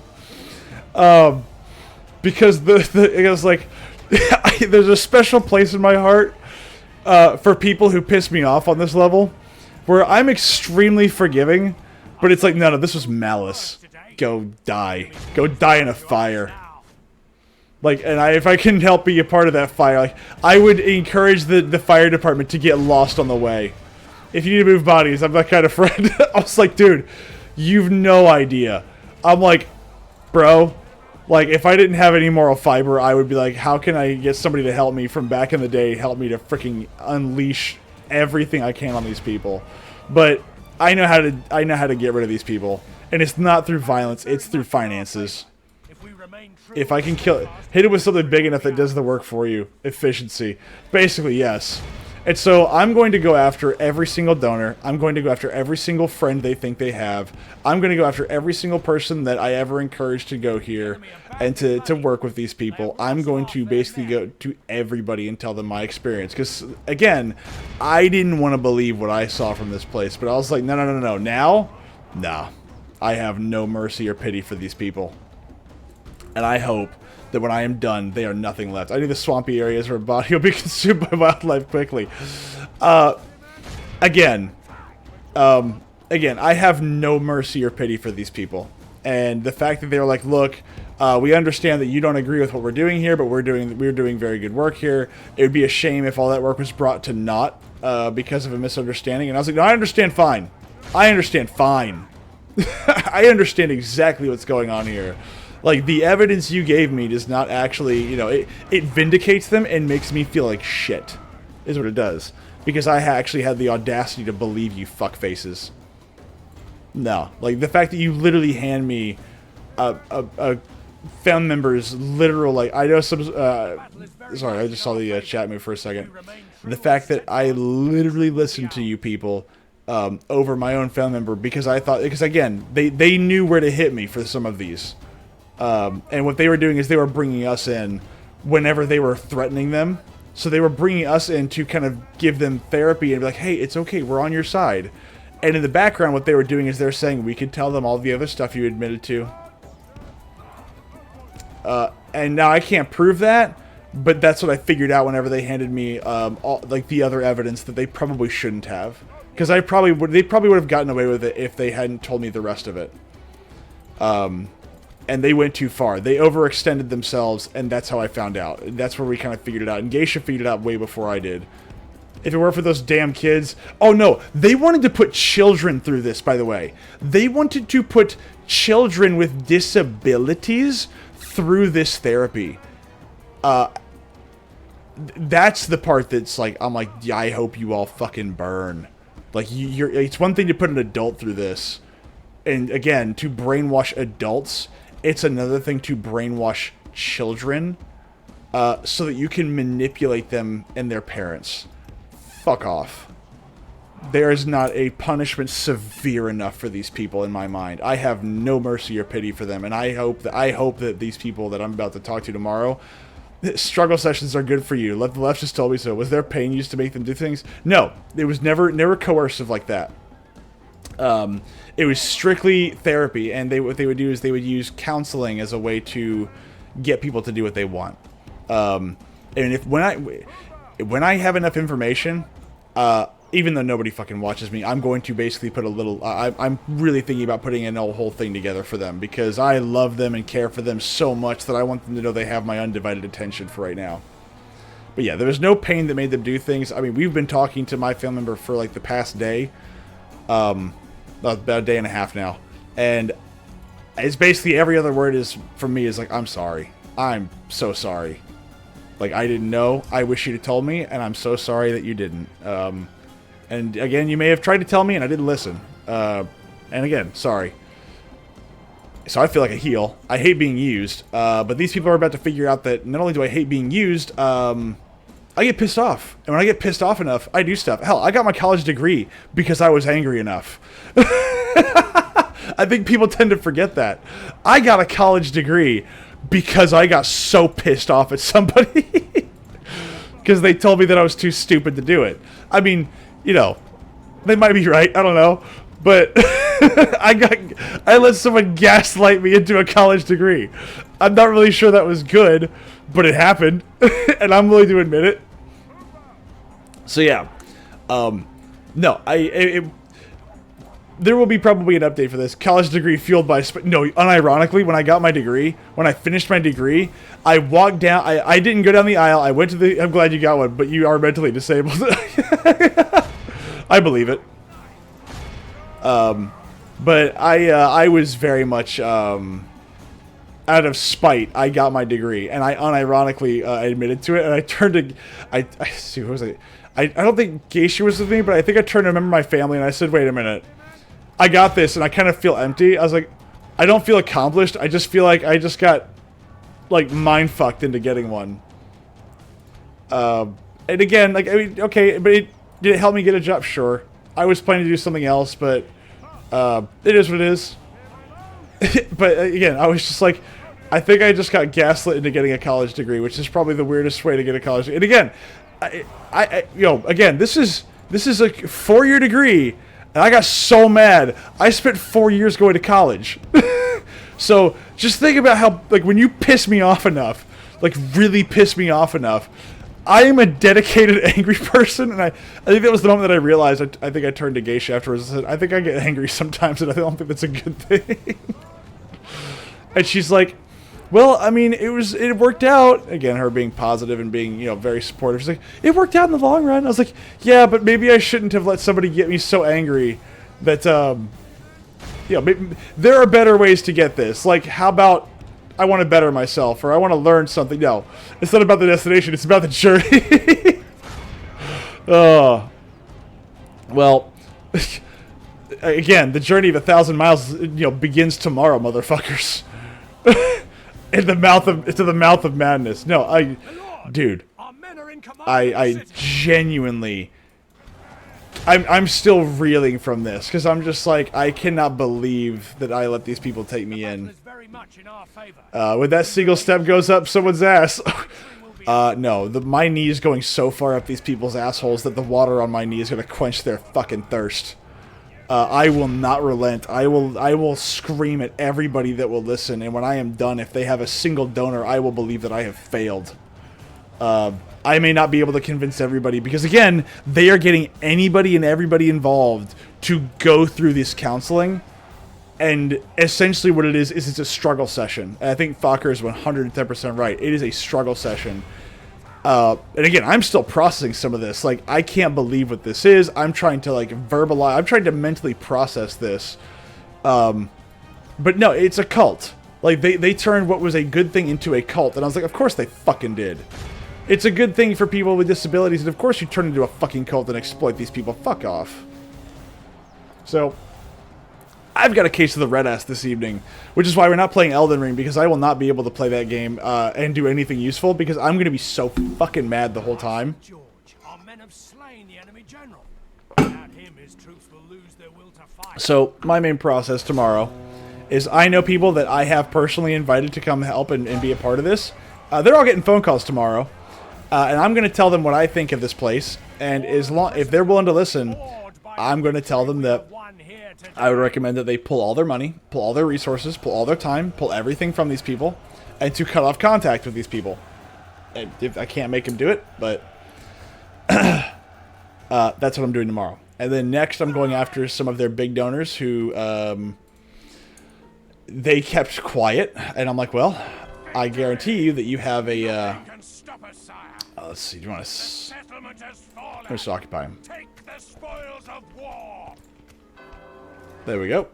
Because it was like, there's a special place in my heart for people who piss me off on this level, where I'm extremely forgiving, but it's like, no, this was malice. Go die. Go die in a fire. Like, and if I can help be a part of that fire, like, I would encourage the fire department to get lost on the way. If you need to move bodies, I'm that kind of friend. I was like, dude, you've no idea. I'm like, bro, like, if I didn't have any moral fiber, I would be like, how can I get somebody to help me from back in the day, help me to freaking unleash everything I can on these people. But I know how to get rid of these people. And it's not through violence, it's through finances. If I can hit it with something big enough that does the work for you. Efficiency. Basically, yes. And so I'm going to go after every single donor. I'm going to go after every single friend they think they have. I'm going to go after every single person that I ever encouraged to go here and to work with these people. I'm going to basically go to everybody and tell them my experience. Because, again, I didn't want to believe what I saw from this place. But I was like, no. Now? Nah. I have no mercy or pity for these people. And I hope that when I am done, they are nothing left. I need the swampy areas where a body will be consumed by wildlife quickly. Again, I have no mercy or pity for these people. And the fact that they were like, look, we understand that you don't agree with what we're doing here, but we're doing very good work here. It would be a shame if all that work was brought to naught because of a misunderstanding. And I was like, no, I understand fine. I understand fine. I understand exactly what's going on here. Like, the evidence you gave me does not actually, you know, it vindicates them and makes me feel like shit, is what it does. Because I actually had the audacity to believe you fuckfaces. No. Like, the fact that you literally hand me a family member's literal, like, I know some, sorry, I just saw the chat move for a second. The fact that I literally listened to you people over my own family member because I thought, because again, they knew where to hit me for some of these. And what they were doing is they were bringing us in whenever they were threatening them. So they were bringing us in to kind of give them therapy and be like, hey, it's okay, we're on your side. And in the background, what they were doing is they're saying, we could tell them all the other stuff you admitted to. And now I can't prove that, but that's what I figured out whenever they handed me like the other evidence that they probably shouldn't have. Because they probably would have gotten away with it if they hadn't told me the rest of it. And they went too far. They overextended themselves, and that's how I found out. That's where we kind of figured it out. And Geisha figured it out way before I did. If it weren't for those damn kids... Oh, no. They wanted to put children through this, by the way. They wanted to put children with disabilities through this therapy. That's the part that's like... I'm like, yeah, I hope you all fucking burn. Like, it's one thing to put an adult through this. And, again, to brainwash adults... It's another thing to brainwash children so that you can manipulate them and their parents. Fuck off. There is not a punishment severe enough for these people in my mind. I have no mercy or pity for them, and I hope that these people that I'm about to talk to tomorrow, struggle sessions are good for you. The left just told me so. Was there pain used to make them do things? No, it was never coercive like that. It was strictly therapy, and what they would do is they would use counseling as a way to get people to do what they want. And when I have enough information, even though nobody fucking watches me, I'm going to basically put a little... I'm really thinking about putting in a whole thing together for them, because I love them and care for them so much that I want them to know they have my undivided attention for right now. But yeah, there was no pain that made them do things. I mean, we've been talking to my family member for like the past day, about a day and a half now, and it's basically every other word is from me is like, I'm sorry. I'm so sorry. Like, I didn't know. I wish you'd have told me, and I'm so sorry that you didn't. And again, you may have tried to tell me, and I didn't listen. And again, sorry. So I feel like a heel. I hate being used, but these people are about to figure out that not only do I hate being used, I get pissed off. And when I get pissed off enough, I do stuff. Hell, I got my college degree because I was angry enough. I think people tend to forget that. I got a college degree because I got so pissed off at somebody. Because they told me that I was too stupid to do it. I mean, you know, they might be right. I don't know. But I let someone gaslight me into a college degree. I'm not really sure that was good, but it happened. And I'm willing to admit it. So yeah. No, there will be probably an update for this. College degree fueled by... No, unironically, when I got my degree, when I finished my degree, I walked down... I didn't go down the aisle. I went to the... I'm glad you got one, but you are mentally disabled. I believe it. But I was very much... out of spite, I got my degree, and I unironically admitted to it, and I turned to... I see, who was it? I don't think Geisha was with me, but I think I turned to remember my family, and I said, wait a minute. I got this, and I kind of feel empty. I was like, I don't feel accomplished. I just feel like I just got, like, mind-fucked into getting one. And again, like, I mean, okay, but did it help me get a job? Sure. I was planning to do something else, but it is what it is. But again, I was just like, I think I just got gaslit into getting a college degree, which is probably the weirdest way to get a college degree. And again, again, this is a 4-year degree. And I got so mad. I spent 4 years going to college. So just think about how, like, when you piss me off enough, like really piss me off enough, I am a dedicated, angry person. And I think that was the moment that I realized, I think I turned to Geisha afterwards and said, I think I get angry sometimes, and I don't think that's a good thing. And she's like, well, I mean, it worked out. Again, her being positive and being, you know, very supportive. She's like, it worked out in the long run. I was like, yeah, but maybe I shouldn't have let somebody get me so angry that, you know, there are better ways to get this. Like, how about I want to better myself, or I want to learn something. No, it's not about the destination. It's about the journey. Well, again, the journey of 1,000 miles, you know, begins tomorrow, motherfuckers. To the mouth of madness. No, dude, I genuinely, I'm still reeling from this, because I'm just like, I cannot believe that I let these people take me in. When that single step goes up someone's ass. No, my knee is going so far up these people's assholes that the water on my knee is going to quench their fucking thirst. I will not relent. I will scream at everybody that will listen, and when I am done, if they have a single donor, I will believe that I have failed. I may not be able to convince everybody, because again, they are getting anybody and everybody involved to go through this counseling, and essentially what it is it's a struggle session. And I think Fokker is 110% right. It is a struggle session. And again, I'm still processing some of this. Like, I can't believe what this is. I'm trying to, like, verbalize. I'm trying to mentally process this. But no, it's a cult. Like, they turned what was a good thing into a cult. And I was like, of course they fucking did. It's a good thing for people with disabilities. And of course you turn into a fucking cult and exploit these people. Fuck off. So, I've got a case of the red ass this evening, which is why we're not playing Elden Ring, because I will not be able to play that game and do anything useful, because I'm going to be so fucking mad the whole time. George, our men have slain the enemy general. Without him, his troops will lose their will to fight. So, my main process tomorrow is I know people that I have personally invited to come help and be a part of this. They're all getting phone calls tomorrow, and I'm going to tell them what I think of this place, and if they're willing to listen, I'm going to tell them that I would recommend that they pull all their money, pull all their resources, pull all their time, pull everything from these people, and to cut off contact with these people. And if I can't make them do it, but that's what I'm doing tomorrow. And then next, I'm going after some of their big donors who they kept quiet, and I'm like, well, I guarantee you that you have a let's see. Do you want to... Settlement has fallen. Let's occupy him. Take the spoils of war. There we go.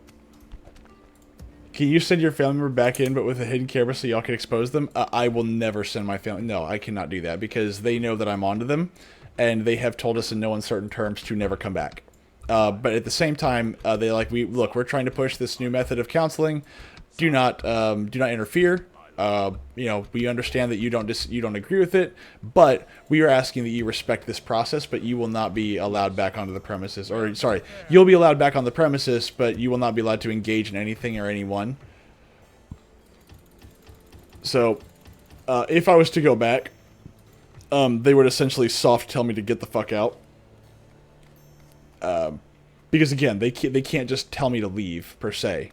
Can you send your family member back in, but with a hidden camera so y'all can expose them? I will never send my family... No, I cannot do that, because they know that I'm onto them, and they have told us in no uncertain terms to never come back. But at the same time, they like, look, we're trying to push this new method of counseling. Do not interfere. You know, we understand that you don't agree with it, but we are asking that you respect this process, but you will not be allowed back onto the premises. Or, sorry, you'll be allowed back on the premises, but you will not be allowed to engage in anything or anyone. So, if I was to go back, they would essentially soft tell me to get the fuck out. Because again, they can't just tell me to leave, per se.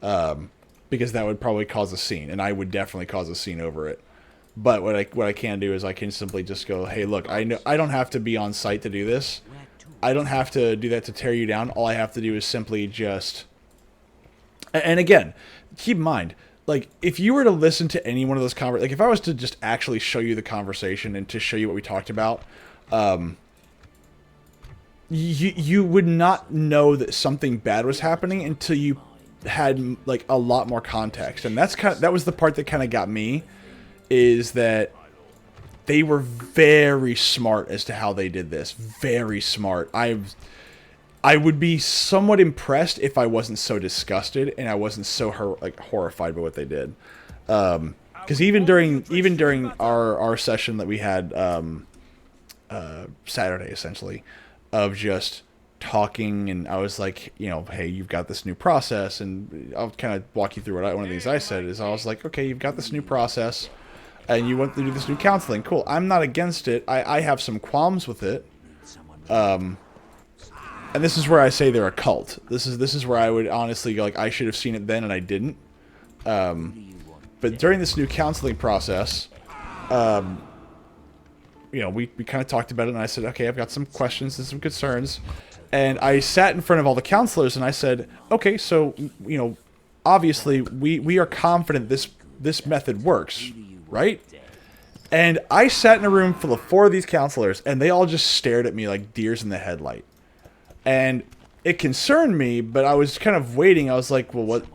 Because that would probably cause a scene, and I would definitely cause a scene over it. But what I can do is I can simply just go, hey, look, I know I don't have to be on site to do this. I don't have to do that to tear you down. All I have to do is simply just... And again, keep in mind, like, if you were to listen to any one of those conversations, like, if I was to just actually show you the conversation and to show you what we talked about, you would not know that something bad was happening until you had like a lot more context. And that was the part that kind of got me, is that they were very smart as to how they did this. Very smart. I would be somewhat impressed if I wasn't so disgusted and I wasn't so horrified by what they did. Because even during our session that we had Saturday, essentially, of just talking, and I was like, you know, hey, you've got this new process, and I'll kind of walk you through one of the things I said is I was like, okay, you've got this new process, and you want to do this new counseling. Cool. I'm not against it. I have some qualms with it. And this is where I say they're a cult. This is where I would honestly go, like, I should have seen it then and I didn't. But during this new counseling process, you know, we kind of talked about it, and I said, okay, I've got some questions and some concerns. And I sat in front of all the counselors, and I said, okay, so, you know, obviously we are confident this method works, right? And I sat in a room full of 4 of these counselors, and they all just stared at me like deers in the headlight. And it concerned me, but I was kind of waiting. I was like, well, what?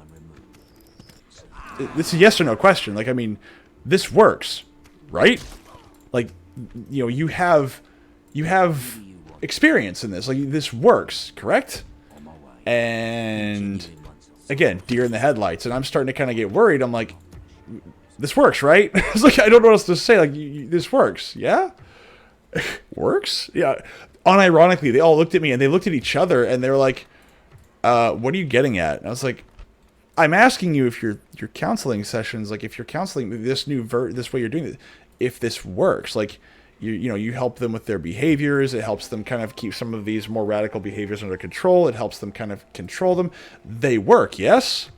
It's a yes or no question. Like, I mean, this works, right? Like, you know, you have experience in this. Like, this works, correct? And again, deer in the headlights. And I'm starting to kind of get worried. I'm like, this works, right? I was like, I don't know what else to say. Like, this works, yeah? Works? Yeah. Unironically, they all looked at me, and they looked at each other, and they were like, what are you getting at? And I was like, I'm asking you if your counseling sessions, like, if you're counseling this way you're doing it, if this works. Like, you know, you help them with their behaviors. It helps them kind of keep some of these more radical behaviors under control. It helps them kind of control them. They work, yes?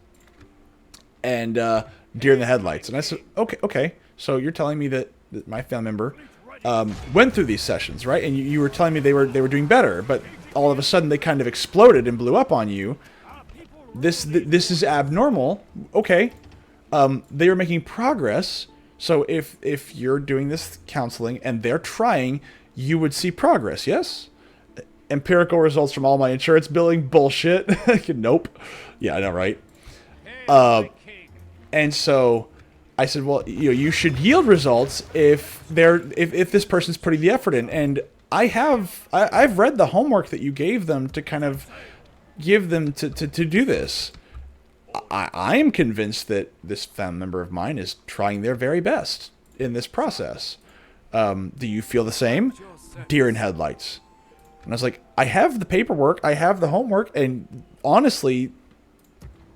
And deer in the headlights. And I said, okay. So you're telling me that my family member went through these sessions, right? And you were telling me they were doing better, but all of a sudden they kind of exploded and blew up on you. This is abnormal. Okay. They were making progress. So if you're doing this counseling and they're trying, you would see progress, yes? Empirical results from all my insurance billing, bullshit. Nope. Yeah, I know, right? And so I said, well, you know, you should yield results if this person's putting the effort in. And I've read the homework that you gave them to kind of give them to do this. I am convinced that this family member of mine is trying their very best in this process. Do you feel the same? Deer in headlights. And I was like, I have the paperwork, I have the homework, and honestly,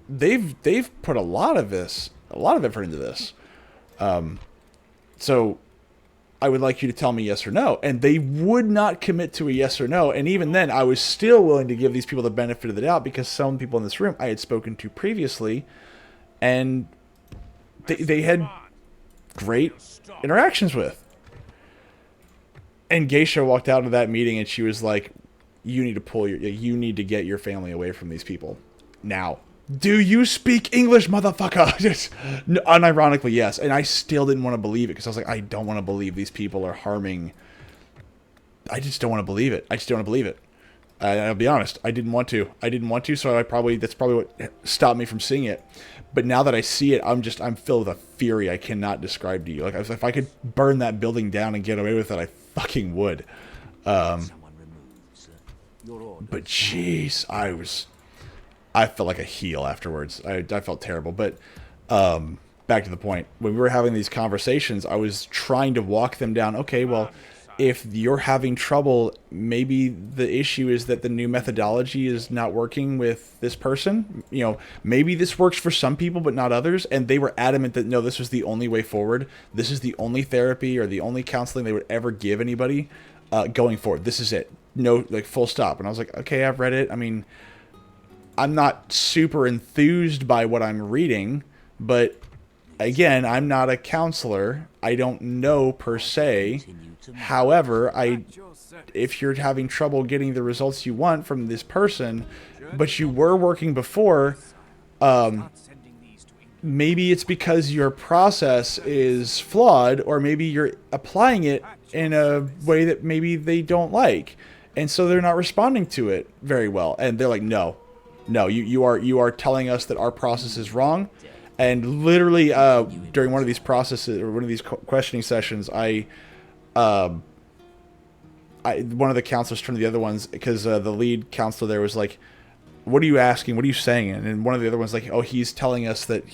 they've put a lot of effort into this. So I would like you to tell me yes or no. And they would not commit to a yes or no. And even then, I was still willing to give these people the benefit of the doubt, because some people in this room I had spoken to previously, and they had great interactions with. And Geisha walked out of that meeting, and she was like, you need to get your family away from these people now. Do you speak English, motherfucker? Just, unironically, yes. And I still didn't want to believe it because I was like, I don't want to believe these people are harming. I just don't want to believe it. I just don't want to believe it. I'll be honest. I didn't want to. So that's probably what stopped me from seeing it. But now that I see it, I'm filled with a fury I cannot describe to you. Like, if I could burn that building down and get away with it, I fucking would. But jeez, I felt like a heel afterwards. I felt terrible. But back to the point. When we were having these conversations, I was trying to walk them down. Okay, well, if you're having trouble, maybe the issue is that the new methodology is not working with this person. You know, maybe this works for some people, but not others. And they were adamant that, no, this was the only way forward. This is the only therapy or the only counseling they would ever give anybody going forward. This is it. No, like, full stop. And I was like, okay, I've read it. I mean, I'm not super enthused by what I'm reading, but again, I'm not a counselor. I don't know per se. However, if you're having trouble getting the results you want from this person, but you were working before, maybe it's because your process is flawed, or maybe you're applying it in a way that maybe they don't like, and so they're not responding to it very well. And they're like, no, you are telling us that our process is wrong. And literally, during one of these processes or one of these questioning sessions, one of the counselors turned to the other ones, because the lead counselor there was like, what are you asking? What are you saying? And one of the other ones like, oh, he's telling us that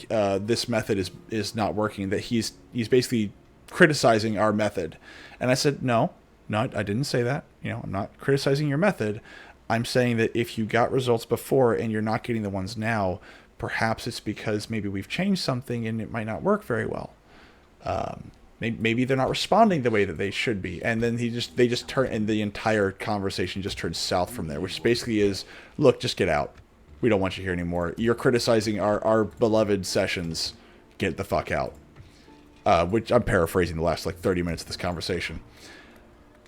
this method is not working, that he's basically criticizing our method. And I said, no, I didn't say that. You know, I'm not criticizing your method. I'm saying that if you got results before and you're not getting the ones now, perhaps it's because maybe we've changed something and it might not work very well. Maybe they're not responding the way that they should be. And then they just turn, and the entire conversation just turns south from there, which basically is, look, just get out. We don't want you here anymore. You're criticizing our beloved sessions. Get the fuck out. Which I'm paraphrasing the last like 30 minutes of this conversation.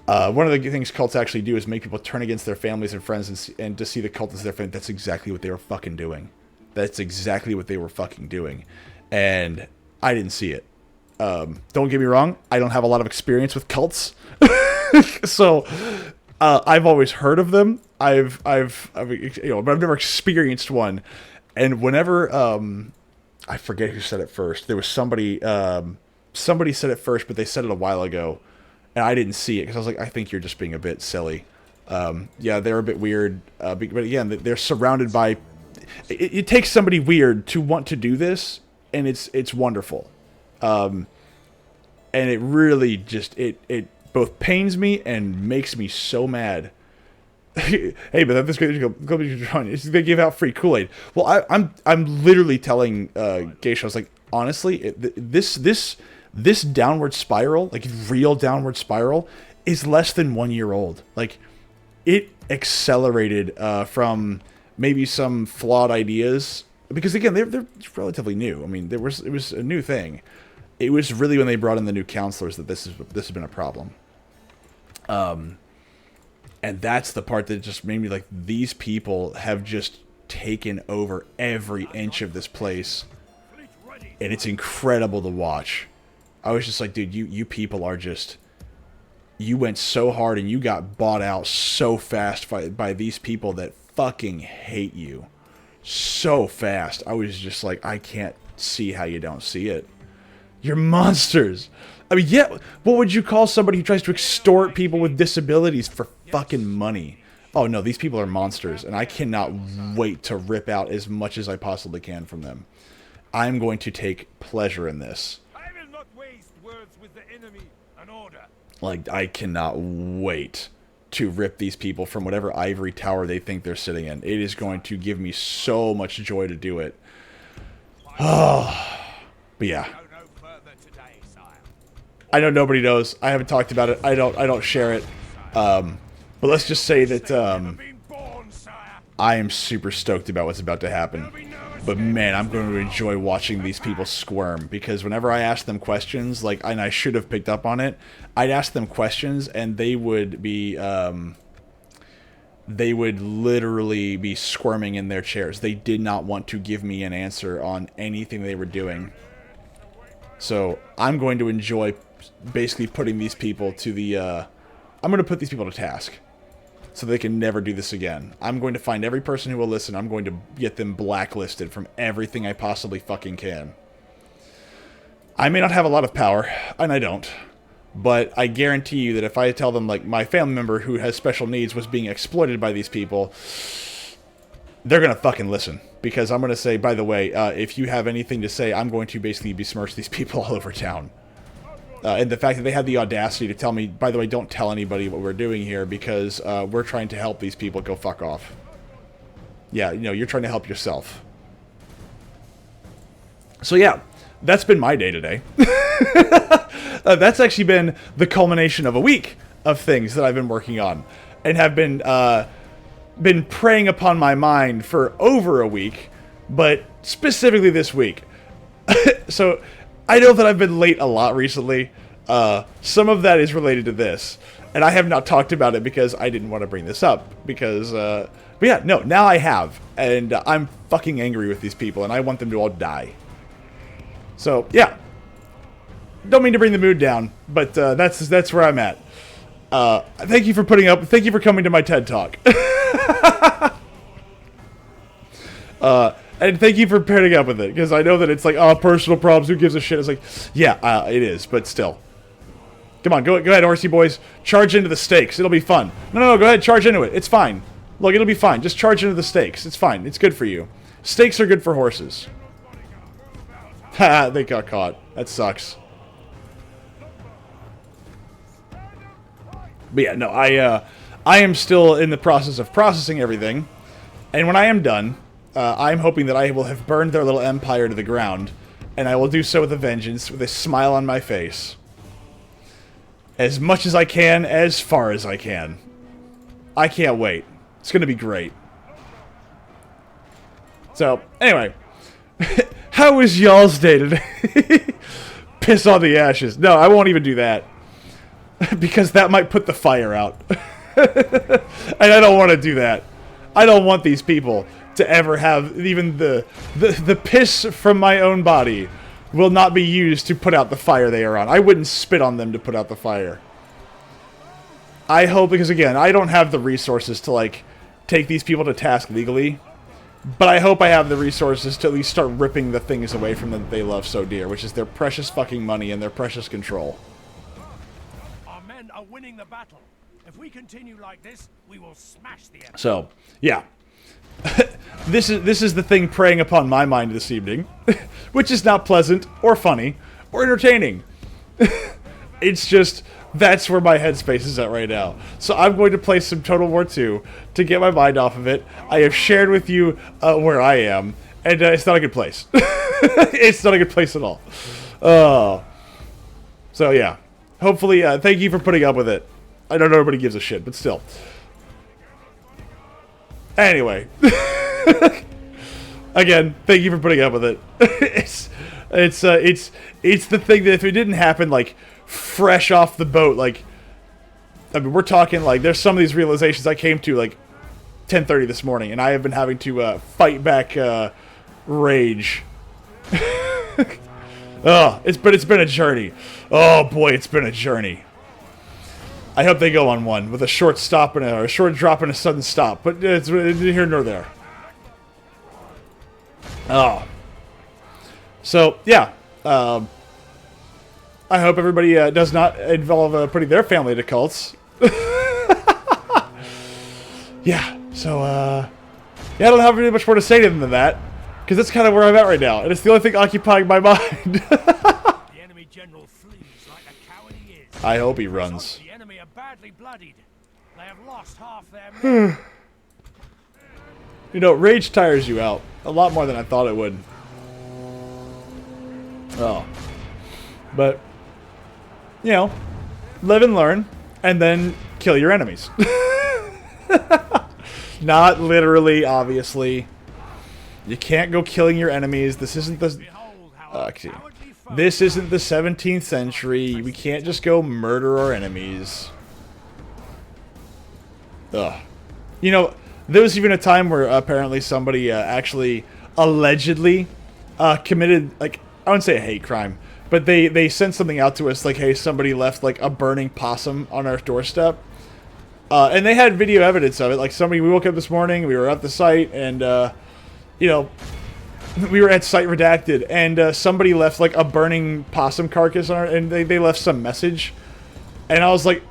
One of the things cults actually do is make people turn against their families and friends and to see the cult as their friend. That's exactly what they were fucking doing. That's exactly what they were fucking doing. And I didn't see it. Don't get me wrong. I don't have a lot of experience with cults. So, I've always heard of them. I've you know, but I've never experienced one. And whenever, I forget who said it first. There was somebody said it first, but they said it a while ago. And I didn't see it because I was like, I think you're just being a bit silly. Yeah, they're a bit weird. But again, they're surrounded by... It takes somebody weird to want to do this, and it's wonderful. And it really just... It both pains me and makes me so mad. Hey, but this they give out free Kool-Aid. Well, I'm literally telling Geisha, I was like, honestly, this downward spiral, like real downward spiral, is less than 1 year old. Like, it accelerated from maybe some flawed ideas, because again, they're relatively new. I mean, it was a new thing. It was really when they brought in the new counselors that this has been a problem. And that's the part that just made me like, these people have just taken over every inch of this place, and it's incredible to watch. I was just like, dude, you people are just... You went so hard and you got bought out so fast by these people that fucking hate you so fast. I was just like, I can't see how you don't see it. You're monsters. I mean, yeah, what would you call somebody who tries to extort people with disabilities for fucking money? Oh no, these people are monsters, and I cannot wait to rip out as much as I possibly can from them. I'm going to take pleasure in this. Like, I cannot wait to rip these people from whatever ivory tower they think they're sitting in. It is going to give me so much joy to do it. Oh, but yeah. I know nobody knows. I haven't talked about it. I don't share it. But let's just say that I am super stoked about what's about to happen. But man, I'm going to enjoy watching these people squirm, because whenever I ask them questions, like, and I should have picked up on it, I'd ask them questions and they would be, they would literally be squirming in their chairs. They did not want to give me an answer on anything they were doing. So I'm going to enjoy basically putting these people to the... I'm going to put these people to task so they can never do this again. I'm going to find every person who will listen. I'm going to get them blacklisted from everything I possibly fucking can. I may not have a lot of power, and I don't. But I guarantee you that if I tell them, like, my family member who has special needs was being exploited by these people, they're going to fucking listen. Because I'm going to say, by the way, if you have anything to say, I'm going to basically besmirch these people all over town. And the fact that they had the audacity to tell me, by the way, don't tell anybody what we're doing here because we're trying to help these people, go fuck off. Yeah, you know, you're trying to help yourself. So yeah, that's been my day today. That's actually been the culmination of a week of things that I've been working on and have been preying upon my mind for over a week, but specifically this week. So I know that I've been late a lot recently. Some of that is related to this, and I have not talked about it because I didn't want to bring this up because, but yeah, no, now I have, and I'm fucking angry with these people, and I want them to all die. So yeah. Don't mean to bring the mood down, but that's where I'm at. Thank you for thank you for coming to my TED Talk. And thank you for pairing up with it, because I know that it's like, oh, personal problems, who gives a shit? It's like, yeah, it is, but still. Come on, go ahead, horsey boys. Charge into the stakes. It'll be fun. No, go ahead, charge into it. It's fine. Look, it'll be fine. Just charge into the stakes. It's fine. It's good for you. Stakes are good for horses. Haha, they got caught. That sucks. But yeah, no, I am still in the process of processing everything, and when I am done, I'm hoping that I will have burned their little empire to the ground, and I will do so with a vengeance, with a smile on my face. As much as I can, as far as I can. I can't wait. It's gonna be great. So, anyway. How was y'all's day today? Piss on the ashes. No, I won't even do that. Because that might put the fire out. And I don't want to do that. I don't want these people to ever have even the piss from my own body will not be used to put out the fire they are on. I wouldn't spit on them to put out the fire. I hope, because again, I don't have the resources to, like, take these people to task legally. But I hope I have the resources to at least start ripping the things away from them that they love so dear, which is their precious fucking money and their precious control. Our men are winning the battle. If we continue like this, we will smash the enemy. So, yeah. This is the thing preying upon my mind this evening, which is not pleasant or funny or entertaining. It's just, that's where my headspace is at right now. So I'm going to play some Total War 2 to get my mind off of it. I have shared with you where I am, and it's not a good place. It's not a good place at all. So yeah. Hopefully, thank you for putting up with it. I know nobody gives a shit, but still. Anyway. Again, thank you for putting up with it. It's the thing that if it didn't happen, like, fresh off the boat, like, I mean, we're talking, like, there's some of these realizations I came to, like, 10:30 this morning, and I have been having to fight back rage. It's been a journey. Oh boy, it's been a journey. I hope they go on one with a short stop and a short drop and a sudden stop, but it's neither here nor there. Oh. So, yeah. I hope everybody does not involve putting their family to cults. Yeah, so, yeah, I don't have really much more to say than that, because that's kind of where I'm at right now, and it's the only thing occupying my mind. The enemy general flees like the coward he is. I hope he runs. The enemy are badly bloodied. They have lost half their men. You know, rage tires you out a lot more than I thought it would. Oh. But, you know, live and learn, and then kill your enemies. Not literally, obviously. You can't go killing your enemies. This isn't the... This isn't the 17th century. We can't just go murder our enemies. Ugh. You know, there was even a time where apparently somebody actually allegedly committed, like, I wouldn't say a hate crime, but they sent something out to us like, hey, somebody left like a burning possum on our doorstep. And they had video evidence of it. Like we woke up this morning, we were at the site, and, you know, we were at Site Redacted, and somebody left like a burning possum carcass on our, and they left some message. And I was like,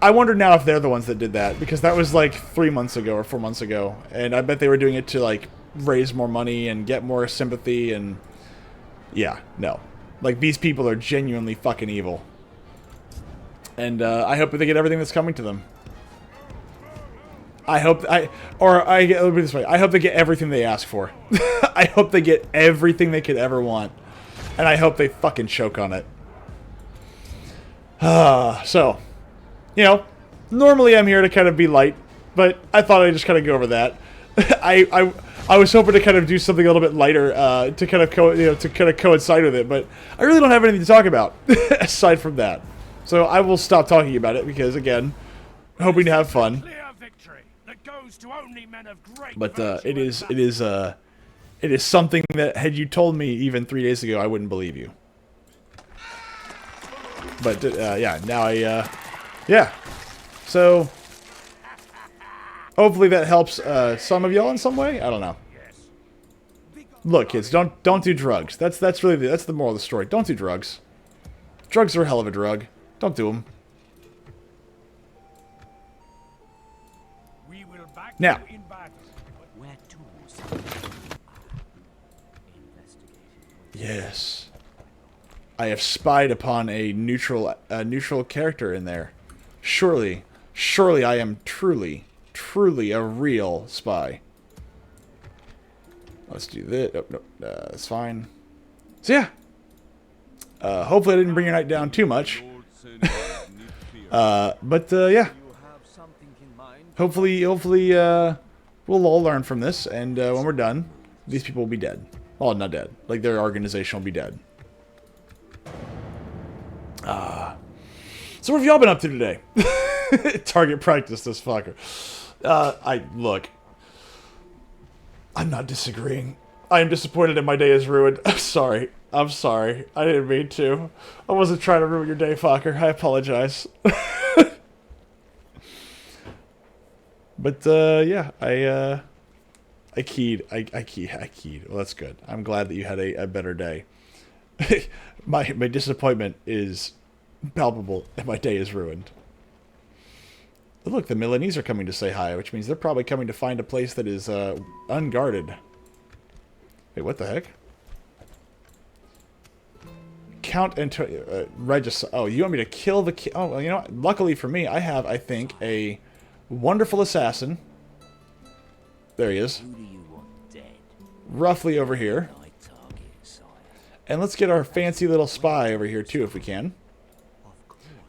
I wonder now if they're the ones that did that, because that was like 3 months ago or 4 months ago. And I bet they were doing it to like raise more money and get more sympathy, and yeah, no. Like, these people are genuinely fucking evil. And I hope that they get everything that's coming to them. I hope let me put it this way. I hope they get everything they ask for. I hope they get everything they could ever want. And I hope they fucking choke on it. So, you know, normally I'm here to kind of be light, but I thought I'd just kind of go over that. I was hoping to kind of do something a little bit lighter to kind of coincide with it, but I really don't have anything to talk about aside from that. So I will stop talking about it because, again, hoping to have fun. But it is something that, had you told me even 3 days ago, I wouldn't believe you. But yeah, now yeah. So hopefully that helps some of y'all in some way. I don't know. Look, kids, don't do drugs. That's really the moral of the story. Don't do drugs. Drugs are a hell of a drug. Don't do them. Now, yes, I have spied upon a neutral character in there. Surely I am truly a real spy. Let's do this. Nope, that's fine. So yeah, hopefully I didn't bring your night down too much. But yeah, hopefully we'll all learn from this, and when we're done, these people will be dead. Well, not dead. Like, their organization will be dead. So what have y'all been up to today? Target practice, this fucker. Look, I'm not disagreeing. I am disappointed and my day is ruined. I'm sorry. I didn't mean to. I wasn't trying to ruin your day, fucker. I apologize. But, yeah, I keyed. Well, that's good. I'm glad that you had a better day. My disappointment is palpable and my day is ruined. But look, the Milanese are coming to say hi, which means they're probably coming to find a place that is, unguarded. Wait, what the heck? Count and register. Oh, you want me to kill the ki- Oh, well, you know what? Luckily for me, I have, I think, a wonderful assassin. There he is. Roughly over here. And let's get our fancy little spy over here too, if we can.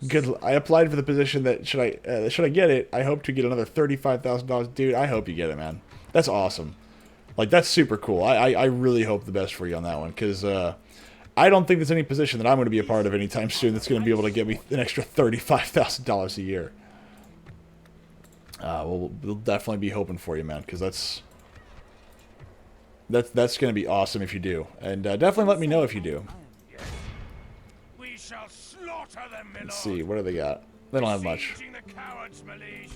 Good. I applied for the position that should I get it, I hope to get another $35,000. Dude, I hope you get it, man. That's awesome. Like, that's super cool. I really hope the best for you on that one, because I don't think there's any position that I'm going to be a part of anytime soon that's going to be able to get me an extra $35,000 a year. We'll definitely be hoping for you, man, because that's going to be awesome if you do. And definitely let me know if you do. We shall slaughter them, my Let's see, what do they got? They don't have much. the cowards, my liege.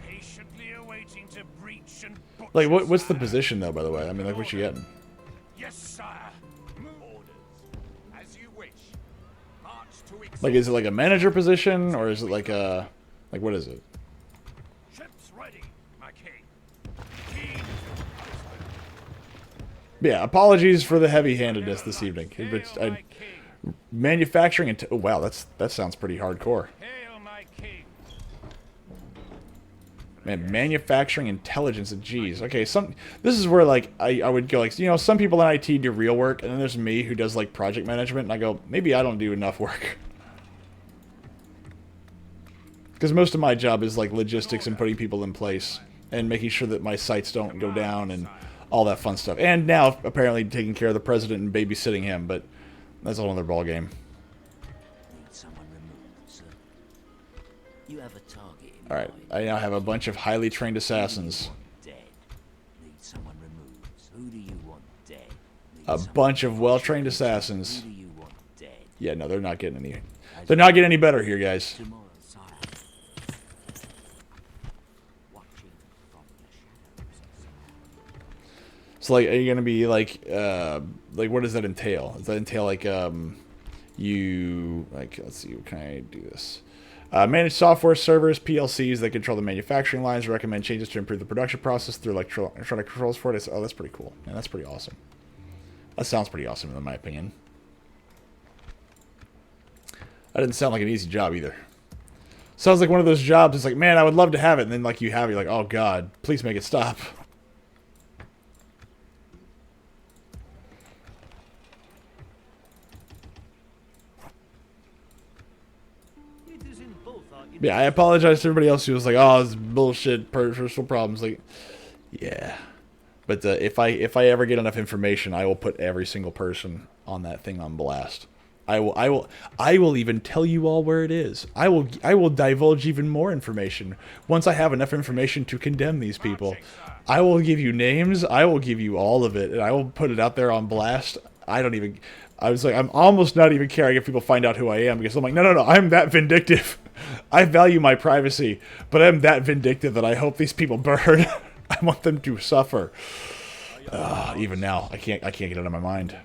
Patiently awaiting to breach and Like, what's the position, though, by the way? I mean, like, what you getting? Yes, sire. Orders. As you wish. March to Like, is it like a manager position, or is it like a... Like, what is it? ships ready, my king. Yeah, apologies for the heavy-handedness this evening. But manufacturing and... Oh, wow, that sounds pretty hardcore. Hail, my king. Man, manufacturing intelligence, geez. Okay, this is where, like, I would go, like, you know, some people in IT do real work, and then there's me who does, like, project management, and I go, maybe I don't do enough work. Because most of my job is, like, logistics and putting people in place, and making sure that my sites don't go down, and all that fun stuff. And now, apparently, taking care of the president and babysitting him, but that's a whole other ballgame. Need someone removed, sir. You have a target in Alright, I now have a bunch of highly trained assassins. Dead. Need someone removed. Who do you want dead? Need A someone bunch of washed. well-trained assassons. Who do you want dead? Yeah, no, they're not getting any... They're not getting any better here, guys. Tomorrow, sire. Watching from the shadows, sire. So, like, are you gonna be, like, what does that entail? Does that entail, like, you... Like, let's see, can I do this? Manage software servers, PLCs that control the manufacturing lines, recommend changes to improve the production process through electronic controls for it. Oh, that's pretty cool. Man, that's pretty awesome. That sounds pretty awesome, in my opinion. That didn't sound like an easy job, either. Sounds like one of those jobs, it's like, man, I would love to have it, and then, like, you have it, you're like, oh, God, please make it stop. Yeah, I apologize to everybody else who was like, "Oh, this is bullshit, personal problems." Like, yeah, but if I ever get enough information, I will put every single person on that thing on blast. I will even tell you all where it is. I will divulge even more information once I have enough information to condemn these people. I will give you names. I will give you all of it, and I will put it out there on blast. I don't even. I was like, I'm almost not even caring if people find out who I am, because I'm like, no, I'm that vindictive. I value my privacy, but I'm that vindictive that I hope these people burn. I want them to suffer. Even now, I can't get it out of my mind.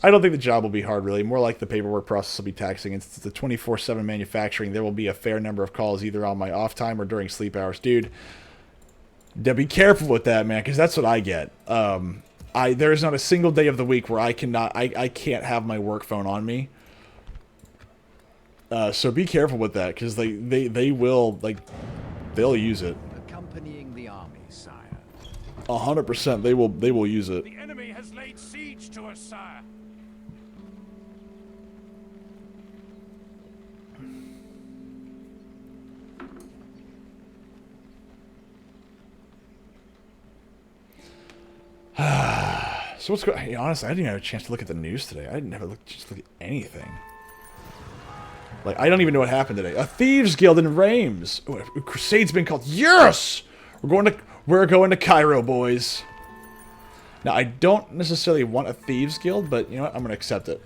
I don't think the job will be hard, really. More like the paperwork process will be taxing. It's the 24/7 manufacturing. There will be a fair number of calls either on my off time or during sleep hours. Dude, be careful with that, man, because that's what I get. There is not a single day of the week where I can't have my work phone on me. So be careful with that, because they will, like, they'll use it. Accompanying the army, sire. 100%, they will use it. The enemy has laid siege to us, sire. So what's going? Hey, honestly, I didn't even have a chance to look at the news today. I didn't have a chance to look at anything. Like, I don't even know what happened today. A thieves guild in Reims. Oh, a crusade's been called. Yes, we're going to Cairo, boys. Now, I don't necessarily want a thieves guild, but you know what? I'm gonna accept it.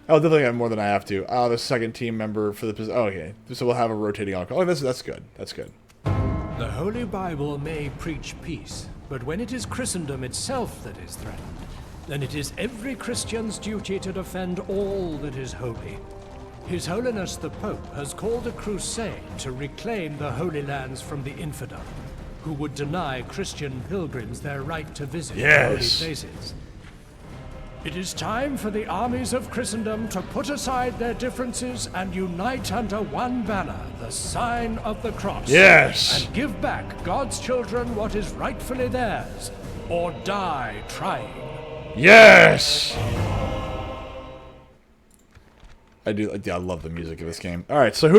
I'll definitely have more than I have to. Oh, the second team member for the. Oh, okay, so we'll have a rotating on-call. Oh, that's good. That's good. The Holy Bible may preach peace, but when it is Christendom itself that is threatened, then it is every Christian's duty to defend all that is holy. His Holiness the Pope has called a crusade to reclaim the Holy Lands from the infidel, who would deny Christian pilgrims their right to visit the holy places. It is time for the armies of Christendom to put aside their differences and unite under one banner, the sign of the cross. Yes! And give back God's children what is rightfully theirs, or die trying. Yes! I love the music of this game. All right, so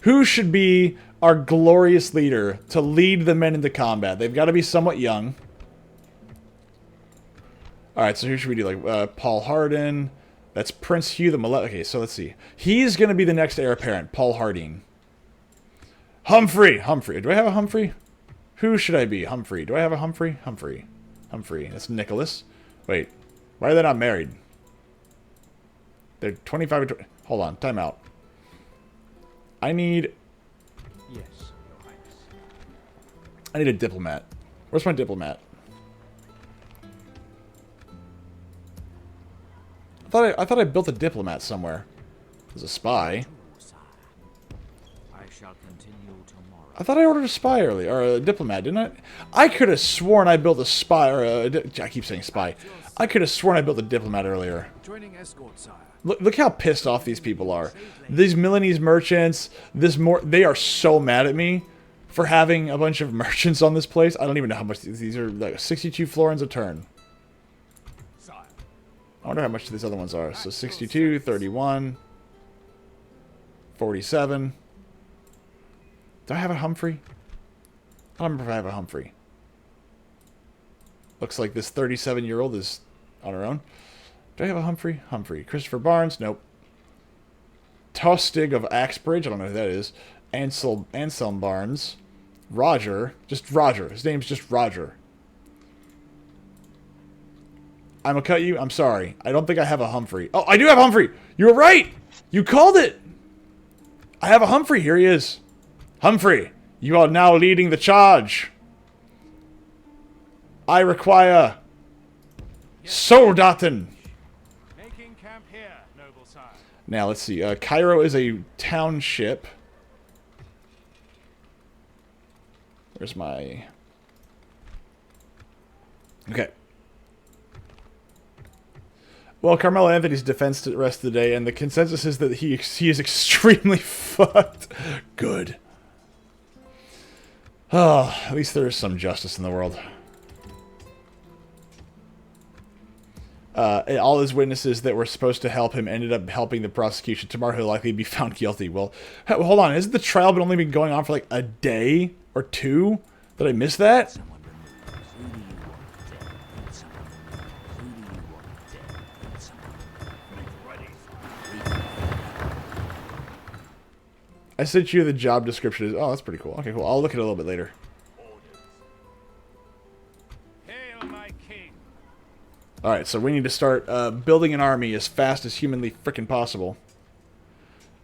who should be our glorious leader to lead the men into combat? They've got to be somewhat young. All right, so who should we do? Like Paul Hardin. That's Prince Hugh the Malevolent. Okay, so let's see. He's going to be the next heir apparent. Paul Harding. Humphrey. Do I have a Humphrey? Who should I be? Humphrey. Do I have a Humphrey? Humphrey. That's Nicholas. Wait, why are they not married? They're 25 or 20. Hold on, time out. I need a diplomat. Where's my diplomat? I thought I built a diplomat somewhere. There's a spy. I shall continue tomorrow. I thought I ordered a spy earlier, or a diplomat, didn't I? I could have sworn I built a spy, or I keep saying spy. I could have sworn I built a diplomat earlier. Joining escort, sire. Look how pissed off these people are. These Milanese merchants, they are so mad at me for having a bunch of merchants on this place. I don't even know how much these are. Like 62 florins a turn. I wonder how much these other ones are. So 62, 31, 47. Do I have a Humphrey? I don't remember if I have a Humphrey. Looks like this 37-year-old is on her own. Do I have a Humphrey? Humphrey. Christopher Barnes? Nope. Tostig of Axbridge? I don't know who that is. Anselm Barnes. Roger. Just Roger. His name's just Roger. I'm gonna cut you. I'm sorry. I don't think I have a Humphrey. Oh, I do have Humphrey! You were right! You called it! I have a Humphrey. Here he is. Humphrey, you are now leading the charge. I require Soldaten. Making camp here, noble sire. Now, let's see. Cairo is a township. Where's my... Okay. Well, Carmelo Anthony's defense the rest of the day, and the consensus is that he is extremely fucked. Good. Oh, at least there is some justice in the world. And all his witnesses that were supposed to help him ended up helping the prosecution. Tomorrow he'll likely be found guilty. Well, hold on. Isn't the trial been only been going on for like a day or two? Did I miss that? Someone removes. Who do you want dead? Need someone removed. Who do you want dead? Need someone ready. I sent you the job description. Oh, that's pretty cool. Okay, cool. I'll look at it a little bit later. Hail my king. Alright, so we need to start building an army as fast as humanly frickin' possible.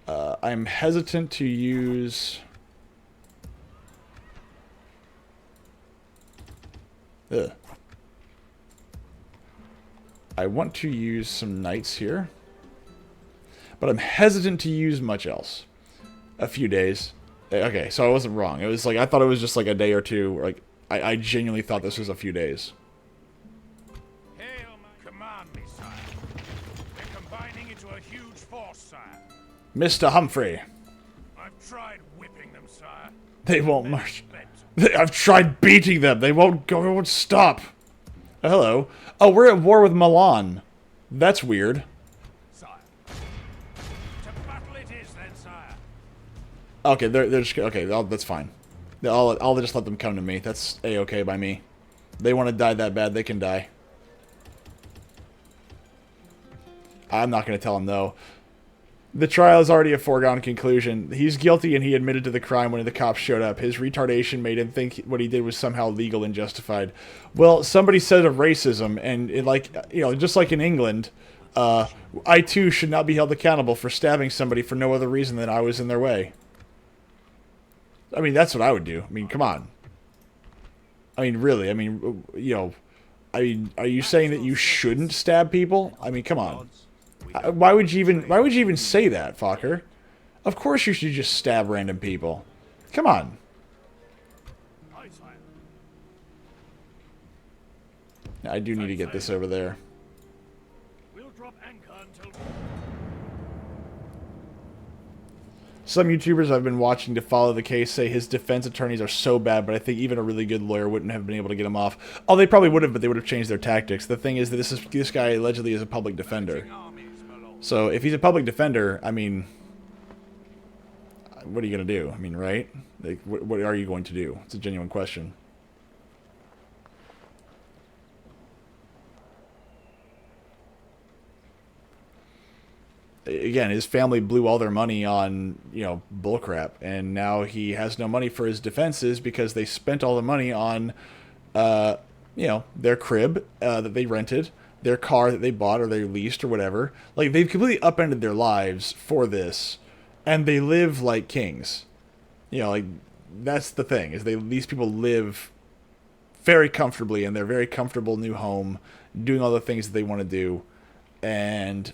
I'm hesitant to use... Ugh. I want to use some knights here. But I'm hesitant to use much else. A few days. Okay, so I wasn't wrong. It was like, I thought it was just like a day or two. Like, I genuinely thought this was a few days. Hail my... Command me, sire. They're combining into a huge force, sire. Mr. Humphrey. I've tried whipping them, sire. They won't march. Bent. I've tried beating them. They won't go. They won't stop. Hello. Oh, we're at war with Milan. That's weird. Sire. To battle it is then, sire. Okay, they're just okay. That's fine. I'll just let them come to me. That's a-okay by me. They want to die that bad, they can die. I'm not going to tell them no. The trial is already a foregone conclusion. He's guilty and he admitted to the crime when the cops showed up. His retardation made him think what he did was somehow legal and justified. Well, somebody said of racism, and just like in England, I too should not be held accountable for stabbing somebody for no other reason than I was in their way. I mean, that's what I would do. I mean, come on. I mean, really. I mean, are you saying that you shouldn't stab people? I mean, come on. Why would you even say that, fucker? Of course you should just stab random people. Come on. Aye, sire. I do need to get this over there. We'll drop anchor until... Some YouTubers I've been watching to follow the case say his defense attorneys are so bad, but I think even a really good lawyer wouldn't have been able to get him off. Oh, they probably would have, but they would have changed their tactics. The thing is that this guy allegedly is a public defender. So if he's a public defender, I mean, what are you going to do? I mean, right? Like, what are you going to do? It's a genuine question. Again, his family blew all their money on, bullcrap, and now he has no money for his defenses because they spent all the money on, their crib that they rented, their car that they bought or they leased or whatever. Like, they've completely upended their lives for this, and they live like kings. That's the thing, is these people live very comfortably in their very comfortable new home, doing all the things that they want to do, and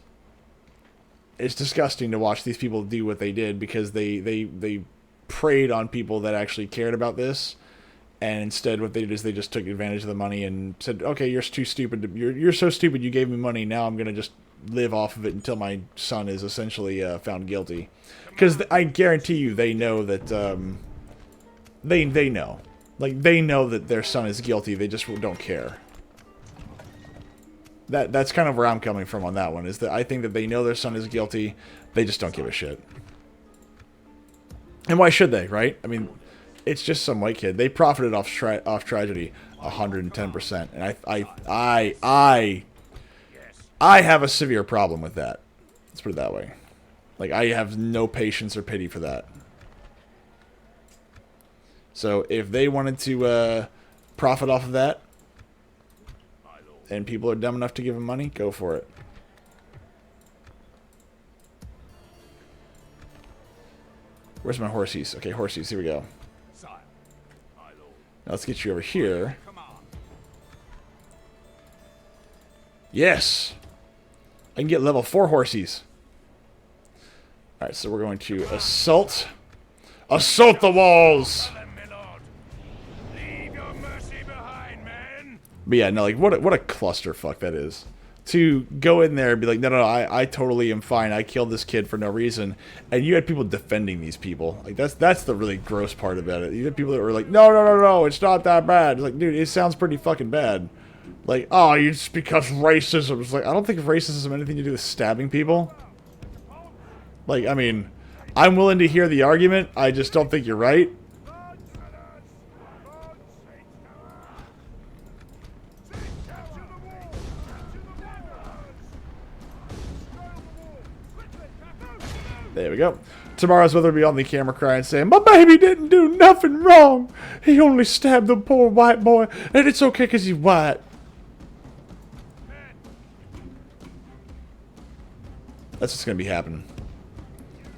it's disgusting to watch these people do what they did because they preyed on people that actually cared about this, and instead what they did is they just took advantage of the money and said, okay, you're too stupid. You're so stupid you gave me money, now I'm going to just live off of it until my son is essentially found guilty. Because I guarantee you they know that, they know. Like, they know that their son is guilty, they just don't care. That's kind of where I'm coming from on that one, is that I think that they know their son is guilty, they just don't give a shit. And why should they, right? I mean, it's just some white kid. They profited off tragedy 110%, and I have a severe problem with that. Let's put it that way. Like, I have no patience or pity for that. So if they wanted to profit off of that, and people are dumb enough to give them money, go for it. Where's my horsies? Okay, horsies, here we go. Now let's get you over here. Yes! I can get level 4 horsies. Alright, so we're going to assault. Assault the walls! But yeah, no, like, what a clusterfuck that is. To go in there and be like, no, I totally am fine. I killed this kid for no reason. And you had people defending these people. Like, that's the really gross part about it. You had people that were like, no, it's not that bad. It's like, dude, it sounds pretty fucking bad. Like, oh, it's because racism. It's like, I don't think racism has anything to do with stabbing people. Like, I mean, I'm willing to hear the argument. I just don't think you're right. There we go. Tomorrow's mother will be on the camera crying, saying, my baby didn't do nothing wrong. He only stabbed the poor white boy, and it's okay because he's white. That's what's going to be happening.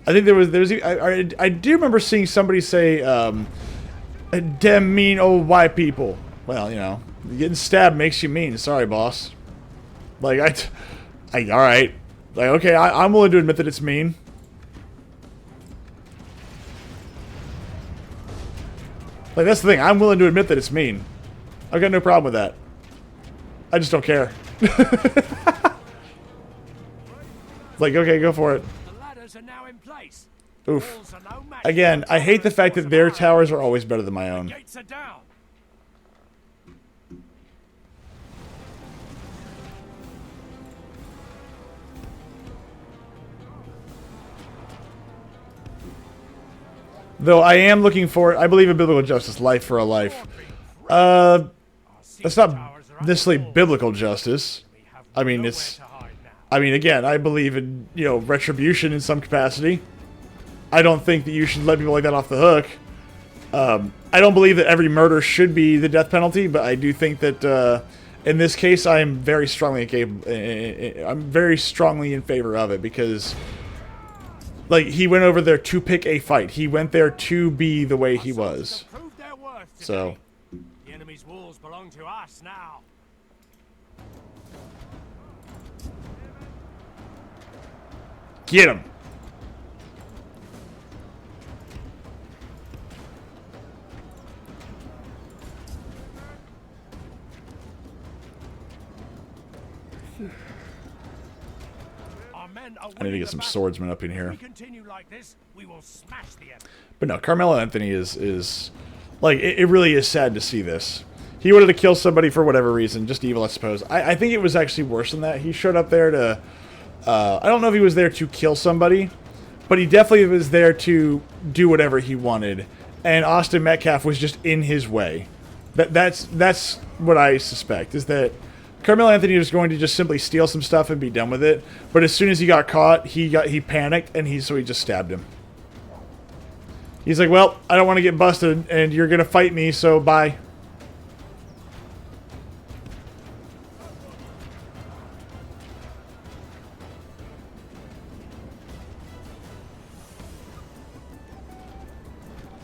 I think I do remember seeing somebody say, damn mean old white people. Well, you know, getting stabbed makes you mean. Sorry, boss. Like, alright. Like, okay, I'm willing to admit that it's mean. Like, that's the thing. I'm willing to admit that it's mean. I've got no problem with that. I just don't care. Like, okay, go for it. The ladders are now in place. Oof. Walls are no match. Again, I hate the fact that their towers are always better than my own. Gates are down. Though I am looking for, I believe in biblical justice, life for a life. That's not necessarily biblical justice. I mean, it's, I mean, again, I believe in, you know, retribution in some capacity. I don't think that you should let people like that off the hook. I don't believe that every murder should be the death penalty, but I do think that in this case, I am very strongly in favor of it because, like, he went over there to pick a fight. He went there to be the way he was. So, The enemy's walls belong to us now. get him. Our men are I need to get some swordsmen up in If here. we continue like this, we will smash the enemy. But no, Carmelo Anthony is like, it really is sad to see this. He wanted to kill somebody for whatever reason, just evil, I suppose. I think it was actually worse than that. He showed up there to, I don't know if he was there to kill somebody, but he definitely was there to do whatever he wanted. And Austin Metcalf was just in his way. That's what I suspect, is that Carmelo Anthony was going to just simply steal some stuff and be done with it. But as soon as he got caught, he panicked, and so he just stabbed him. He's like, well, I don't want to get busted, and you're going to fight me, so bye.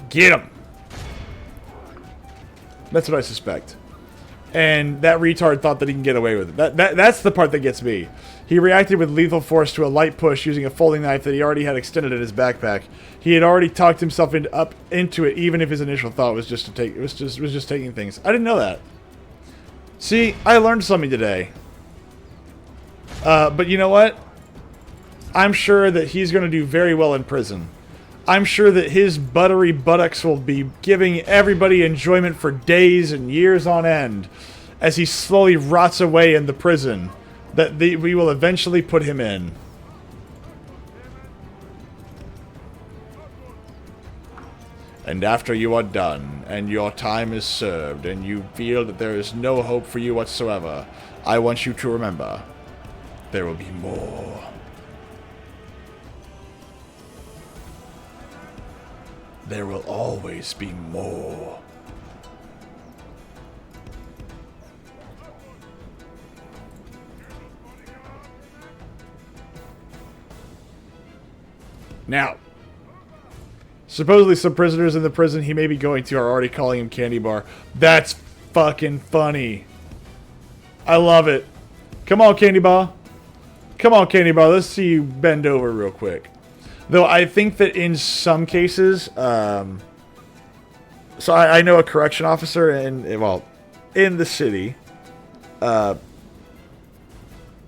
Get him! That's what I suspect. And that retard thought that he can get away with it. That's the part that gets me. He reacted with lethal force to a light push using a folding knife that he already had extended in his backpack. He had already talked himself up into it, even if his initial thought was just to take was just taking things. I didn't know that. See, I learned something today. But you know what? I'm sure that he's going to do very well in prison. I'm sure that his buttery buttocks will be giving everybody enjoyment for days and years on end as he slowly rots away in the prison that we will eventually put him in. And after you are done, and your time is served, and you feel that there is no hope for you whatsoever, I want you to remember, there will be more. There will always be more. Now, supposedly some prisoners in the prison he may be going to are already calling him Candy Bar. That's fucking funny. I love it. Come on, Candy Bar. Come on, Candy Bar. Let's see you bend over real quick. Though I think that in some cases, so I know a correction officer in the city, and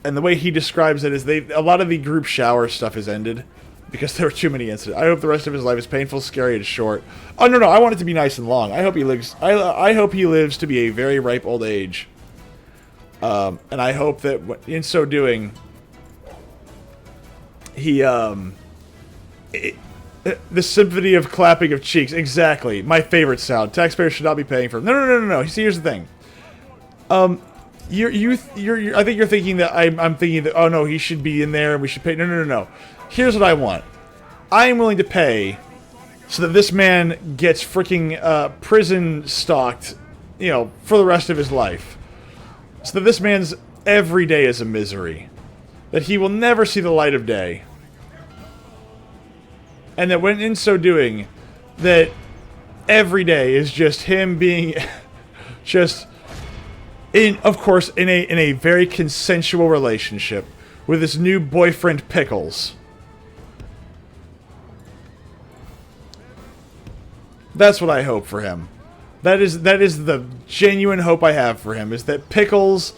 the way he describes it is a lot of the group shower stuff has ended because there were too many incidents. I hope the rest of his life is painful, scary, and short. Oh no, I want it to be nice and long. I hope he lives. I hope he lives to be a very ripe old age. And I hope that in so doing, he the symphony of clapping of cheeks. Exactly. My favorite sound. Taxpayers should not be paying for it. No. See, here's the thing. I think you're thinking that I'm thinking that, oh no, he should be in there and we should pay. No. Here's what I want. I am willing to pay so that this man gets freaking prison stocked, for the rest of his life. So that this man's every day is a misery. That he will never see the light of day. And that when in so doing, that every day is just him being just of course in a very consensual relationship with his new boyfriend Pickles. That's what I hope for him. That is the genuine hope I have for him, is that Pickles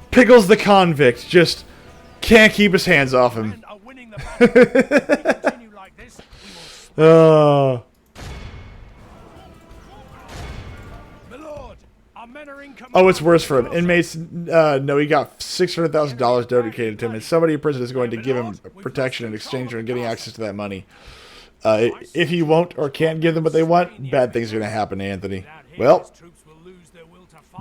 Pickles the convict just can't keep his hands off him. Oh, it's worse for him. Inmates know he got $600,000 donated to him, and somebody in prison is going to give him protection in exchange for getting access to that money. If he won't or can't give them what they want, bad things are going to happen to Anthony. Well,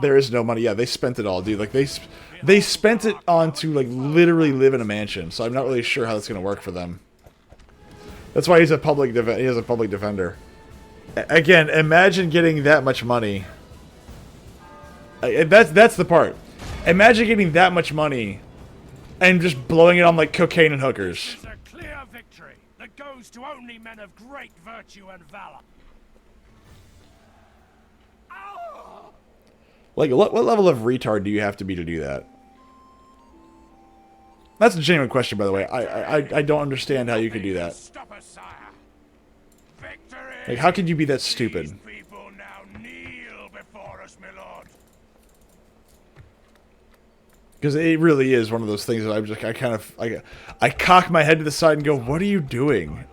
there is no money. Yeah, they spent it all, dude. Like, they spent it on to, like, literally live in a mansion. So I'm not really sure how that's going to work for them. That's why he has a public defender. Again, imagine getting that much money. That's the part. Imagine getting that much money and just blowing it on, like, cocaine and hookers. It's a clear victory that goes to only men of great virtue and valor. Like, what level of retard do you have to be to do that? That's a genuine question, by the way. I don't understand how you could do that. Like, how could you be that stupid? These people now kneel before us, my lord. Because it really is one of those things that I'm just, I cock my head to the side and go, what are you doing?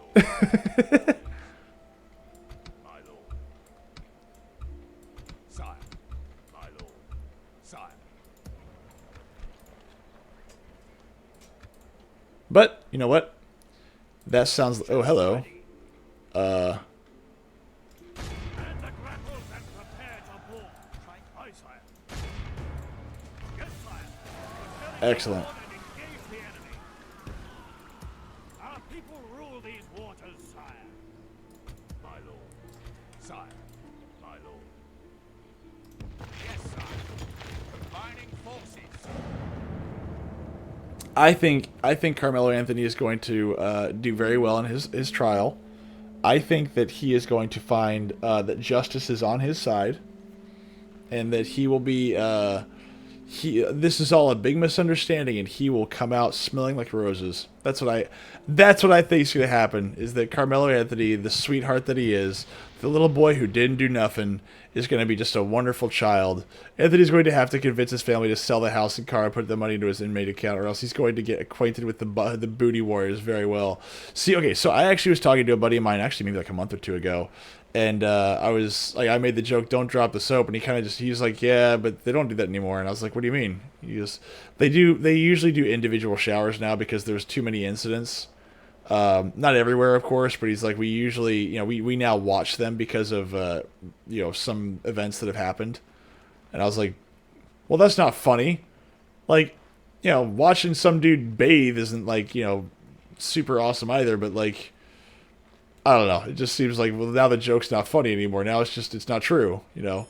But, you know what? That sounds... Oh, hello. Excellent. Our people rule these waters, sire. My lord. Sire. My lord. Yes, sire. Combining forces. I think Carmelo Anthony is going to do very well in his trial. I think that he is going to find that justice is on his side, and that he will be this is all a big misunderstanding, and he will come out smelling like roses. That's what I think is going to happen, is that Carmelo Anthony, the sweetheart that he is, the little boy who didn't do nothing, is going to be just a wonderful child. Anthony's going to have to convince his family to sell the house and car and put the money into his inmate account, or else he's going to get acquainted with the booty warriors very well. See, okay, so I actually was talking to a buddy of mine, actually maybe like a month or two ago, and I was like, I made the joke, "Don't drop the soap," and he's like, "Yeah, but they don't do that anymore." And I was like, "What do you mean?" They usually do individual showers now because there's too many incidents. Not everywhere, of course, but he's like, we usually, we now watch them because of, some events that have happened. And I was like, well, that's not funny. Like, watching some dude bathe isn't like, super awesome either, but like, I don't know. It just seems like, well, now the joke's not funny anymore. Now it's not true, you know?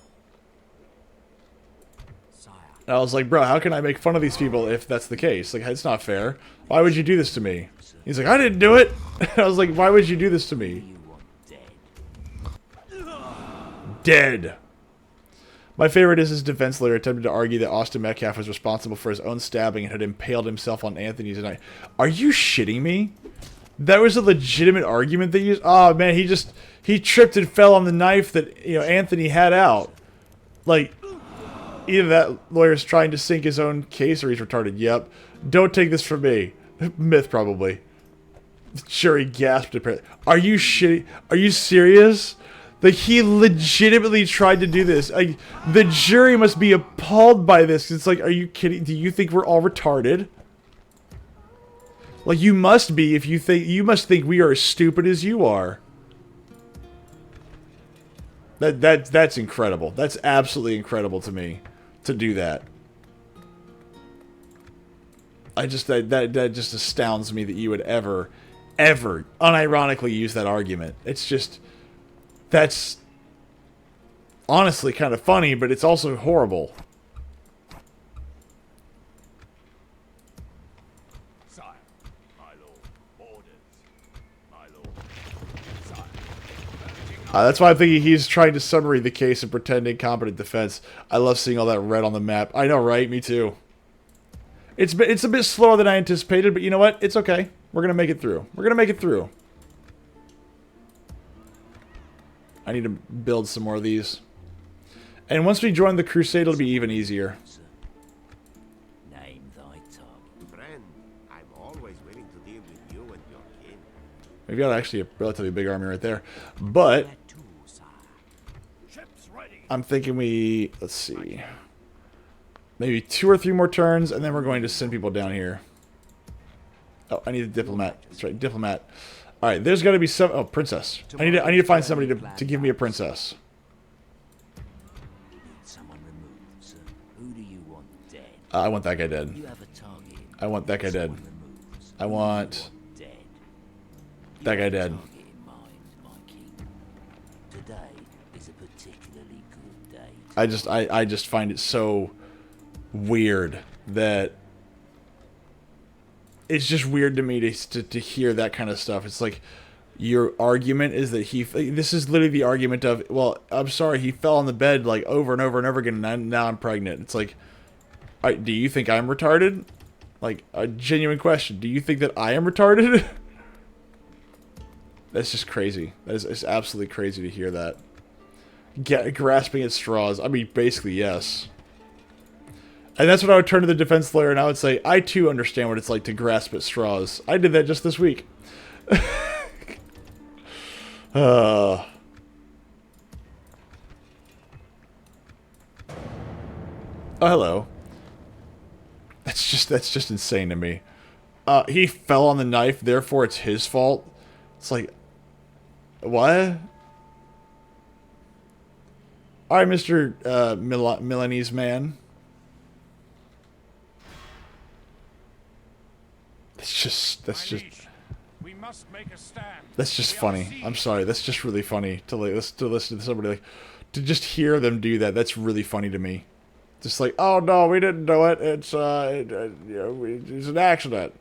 Sire, And I was like, bro, how can I make fun of these people if that's the case? Like, it's not fair. Why would you do this to me? He's like, I didn't do it. I was like, why would you do this to who do me? you want dead? Dead. My favorite is his defense lawyer attempted to argue that Austin Metcalf was responsible for his own stabbing and had impaled himself on Anthony's knife. Are you shitting me? That was a legitimate argument they used? Oh, man, he tripped and fell on the knife that, you know, Anthony had out. Like, either that lawyer's trying to sink his own case or he's retarded. Yep. Don't take this from me. Myth, probably. The jury gasped. Are you shitting? Are you serious? Like, he legitimately tried to do this. Like, the jury must be appalled by this. It's like, are you kidding? Do you think we're all retarded? Like, you must be if you think, you must think we are as stupid as you are. That's incredible. That's absolutely incredible to me to do that. That just astounds me that you would ever unironically use that argument. It's just, that's honestly kind of funny, but it's also horrible. Sire, my lord. Orders, my lord. Sire. That's why I'm thinking he's trying to summary the case and pretend incompetent defense. I love seeing all that red on the map. I know, right? Me too. It's a bit slower than I anticipated, but you know what? It's okay. We're gonna make it through. We're gonna make it through. I need to build some more of these. And once we join the crusade, it'll be even easier. Name thy tongue. Friend, I'm always willing to deal with you and your kin. We've got actually a relatively big army right there. But Where to, sire? Ships ready. I'm thinking we, let's see, maybe 2 or 3 more turns, and then we're going to send people down here. Oh, I need a diplomat. That's right, diplomat. All right, there's got to be some. Oh, princess. I need to find somebody to give me a princess. Need someone removed, sir. Who do you want dead? I want that guy dead. You have a target. I want that guy dead. Someone removed, sir. I want Dead. that guy You dead. have a target in mind, my king. Today is a particularly good day. I just find it so weird that it's just weird to me to hear that kind of stuff. It's like your argument is that this is literally the argument of, well, I'm sorry, he fell on the bed like over and over and over again, and now I'm pregnant. It's like, do you think I'm retarded? Like, a genuine question. Do you think that I am retarded? That's just crazy. It's absolutely crazy to hear that. Grasping at straws. I mean, basically, yes. And that's when I would turn to the defense lawyer and I would say, I too understand what it's like to grasp at straws. I did that just this week. Oh, hello. That's just insane to me. He fell on the knife, therefore it's his fault. It's like, what? Alright, Mr. Milanese man. That's just We must make a stand. That's just We are funny. sieged. I'm sorry. That's just really funny to listen to somebody like, to just hear them do that. That's really funny to me. Just like, oh no, we didn't do it. It's it's an accident.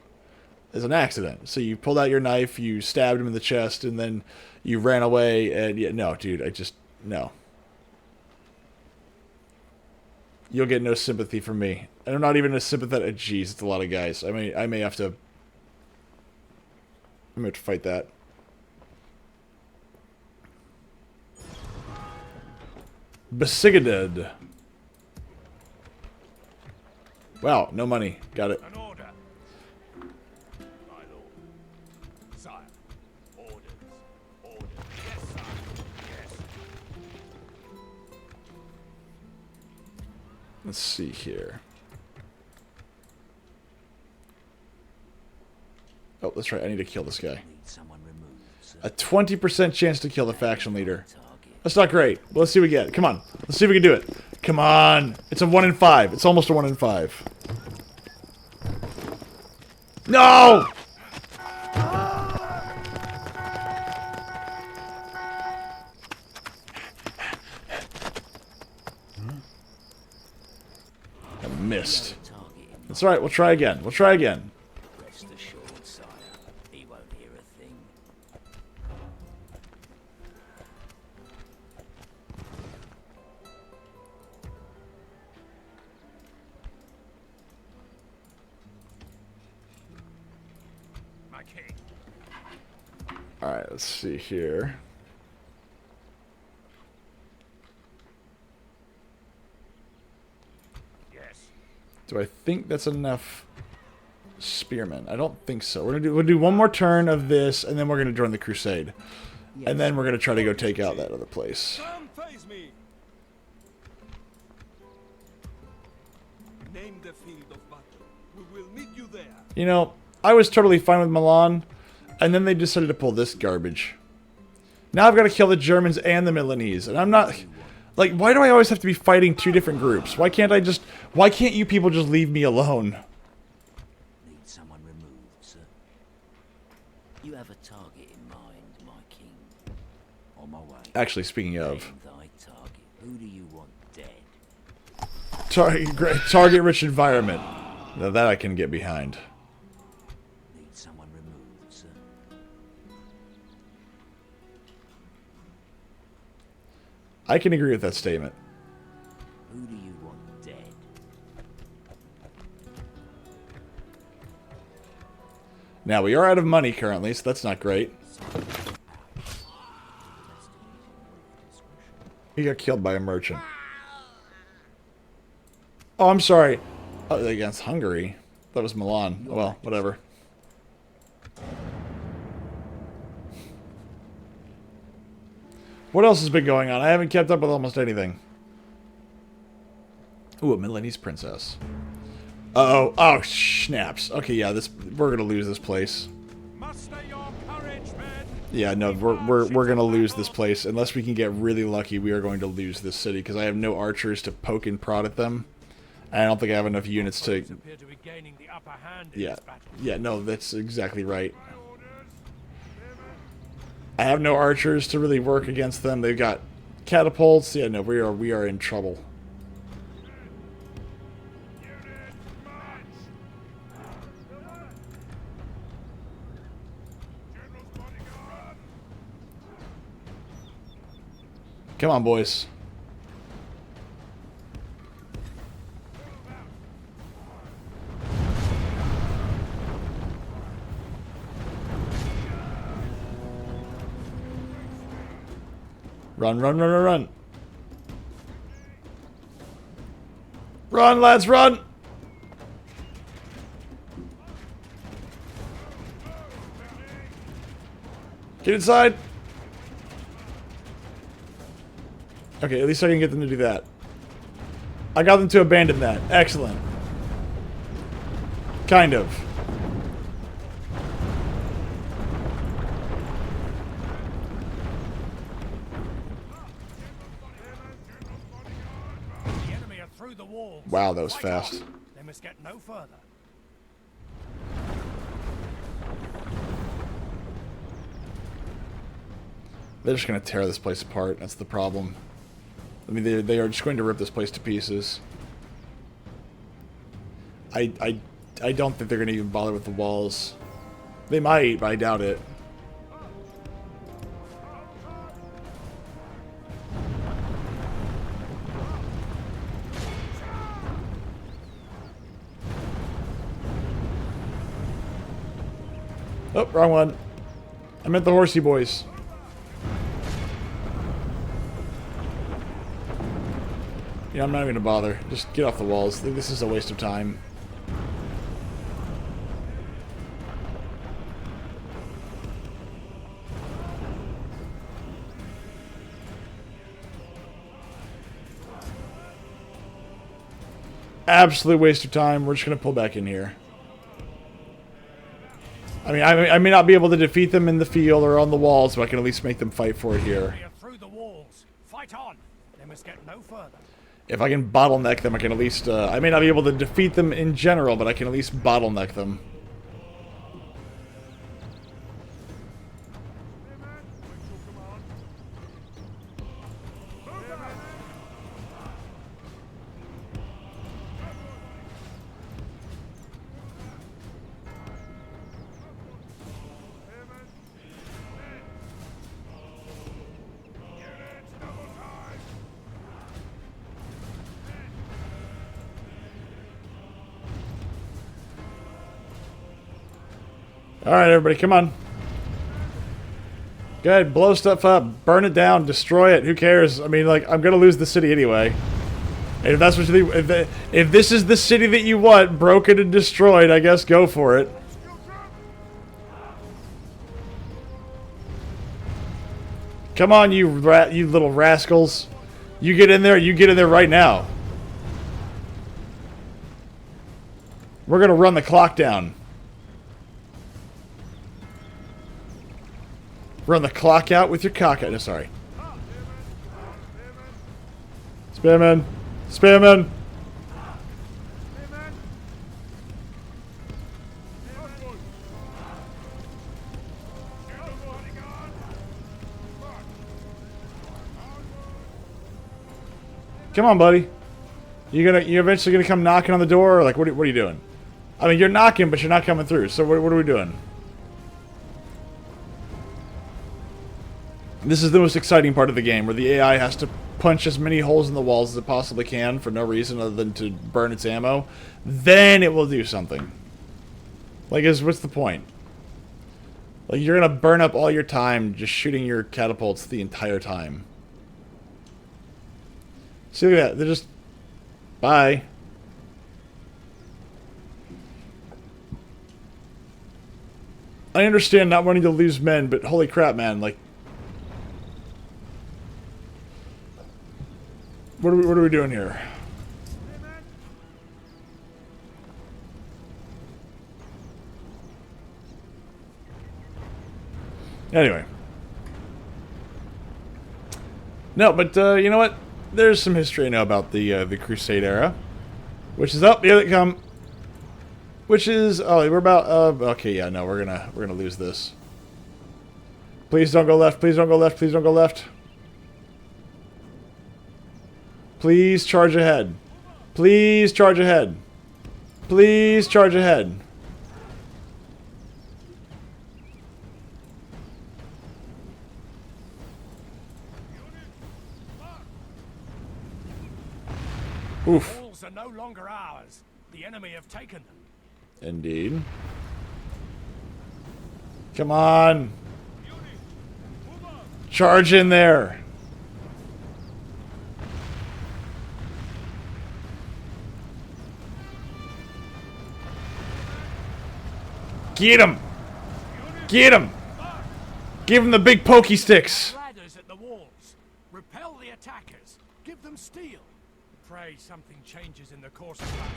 It's an accident. So you pulled out your knife, you stabbed him in the chest, and then you ran away. And yeah, no, dude, no. You'll get no sympathy from me. And I'm not even a sympathetic. Jeez, it's a lot of guys. I may have to. I'm going to fight that. Besigaded. Wow, no money. Got it. An order. My lord. Sire. Orders. Orders. Yes, sire. Yes. Let's see here. Oh, that's right. I need to kill this guy. Need someone removed, sir. A 20% chance to kill the faction leader. Target. That's not great. But let's see what we get. Come on. Let's see if we can do it. Come on. It's a 1 in 5. It's almost a 1 in 5. No! I missed. Target him. That's alright, we'll try again. We'll try again. Rest assured, sire. He won't hear a thing. My king. Alright, let's see here. Yes. Do I think that's enough spearmen? I don't think so. We'll do one more turn of this, and then we're gonna join the crusade. And then we're gonna try to go take out that other place. Come face me. Name the field of battle. We will meet you there. You know, I was totally fine with Milan, and then they decided to pull this garbage. Now I've got to kill the Germans and the Milanese, and I'm not... Like, why do I always have to be fighting two different groups? Why can't you people just leave me alone? Need someone removed, sir. You have a target in mind, my king. On my way. Actually, speaking of... Name thy target. Who do you want dead? Target-rich environment. Now that I can get behind. Need someone removed, sir. I can agree with that statement. Who do you want dead? Now, we are out of money currently, so that's not great. He got killed by a merchant. Oh, I'm sorry. Oh, against Hungary. That was Milan. Oh, well, whatever. What else has been going on? I haven't kept up with almost anything. Ooh, a Milanese princess. Uh-oh. Oh, snaps. Okay, yeah, we're gonna lose this place. Muster your courage, men. Yeah, no, we're gonna lose this place. Unless we can get really lucky, we are going to lose this city, because I have no archers to poke and prod at them. And I don't think I have enough units to... Appear to be gaining the upper hand in Yeah, this battle. yeah, no, that's exactly right. I have no archers to really work against them. They've got catapults. Yeah, no, we are in trouble. Come on, boys. Run, run, run, run, run. Run, lads, run! Get inside. Okay, at least I can get them to do that. I got them to abandon that. Excellent. Kind of. The enemy are through the walls. Wow, that was Fight fast. on. They must get no further. They're just going to tear this place apart. That's the problem. I mean, they are just going to rip this place to pieces. I don't think they're going to even bother with the walls. They might, but I doubt it. Oh, wrong one. I meant the horsey boys. Yeah, I'm not even gonna bother. Just get off the walls. This is a waste of time. Absolute waste of time. We're just gonna pull back in here. I mean, I may not be able to defeat them in the field or on the walls, but I can at least make them fight for it here. They are through the walls. Fight on. They must get no further. If I can bottleneck them, I can at least... I may not be able to defeat them in general, but I can at least bottleneck them. Alright, everybody, come on. Go ahead, blow stuff up, burn it down, destroy it. Who cares? I mean, like, I'm gonna lose the city anyway. And if that's what you think, if this is the city that you want, broken and destroyed, I guess go for it. Come on, you little rascals. You get in there, right now. We're gonna run the clock down. Run the clock out with your cock out. No, sorry. Spearman. Spearman. Come on, buddy. You eventually gonna come knocking on the door? Or like, what are you doing? I mean, you're knocking, but you're not coming through. So what are we doing? This is the most exciting part of the game, where the AI has to punch as many holes in the walls as it possibly can for no reason other than to burn its ammo. Then it will do something. Like, what's the point? Like, you're gonna burn up all your time just shooting your catapults the entire time. See, look at that. They're just... Bye. I understand not wanting to lose men, but holy crap, man, like... What are we doing here? Anyway. No, but you know what? There's some history I know about the Crusade era, which is up. Here they come. Which is we're about okay, yeah, no, we're gonna lose this. Please don't go left. Please don't go left. Please don't go left. Please charge ahead. Please charge ahead. Please charge ahead. Oof. Walls are no longer ours. The enemy have taken them. Indeed. Come on. Charge in there. Get him! Get him! Give him the big pokey sticks! Ladders at the walls. Repel the attackers. Give them steel. Pray something changes in the course of battle,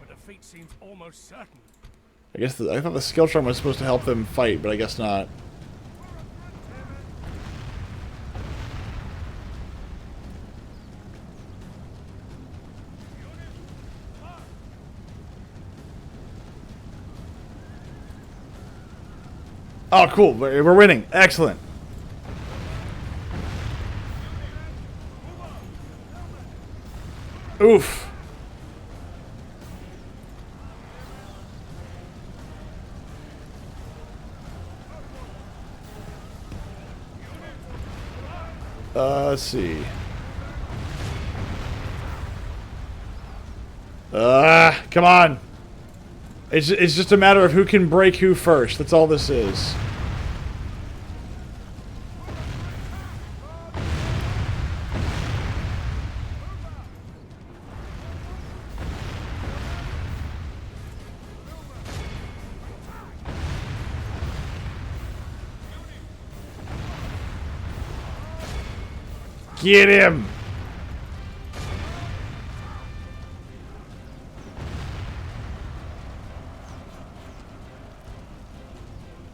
for defeat seems almost certain. I guess I thought the skill charm was supposed to help them fight, but I guess not. Oh, cool. We're winning. Excellent. Oof. Let's see. Come on. It's just a matter of who can break who first. That's all this is. Get him!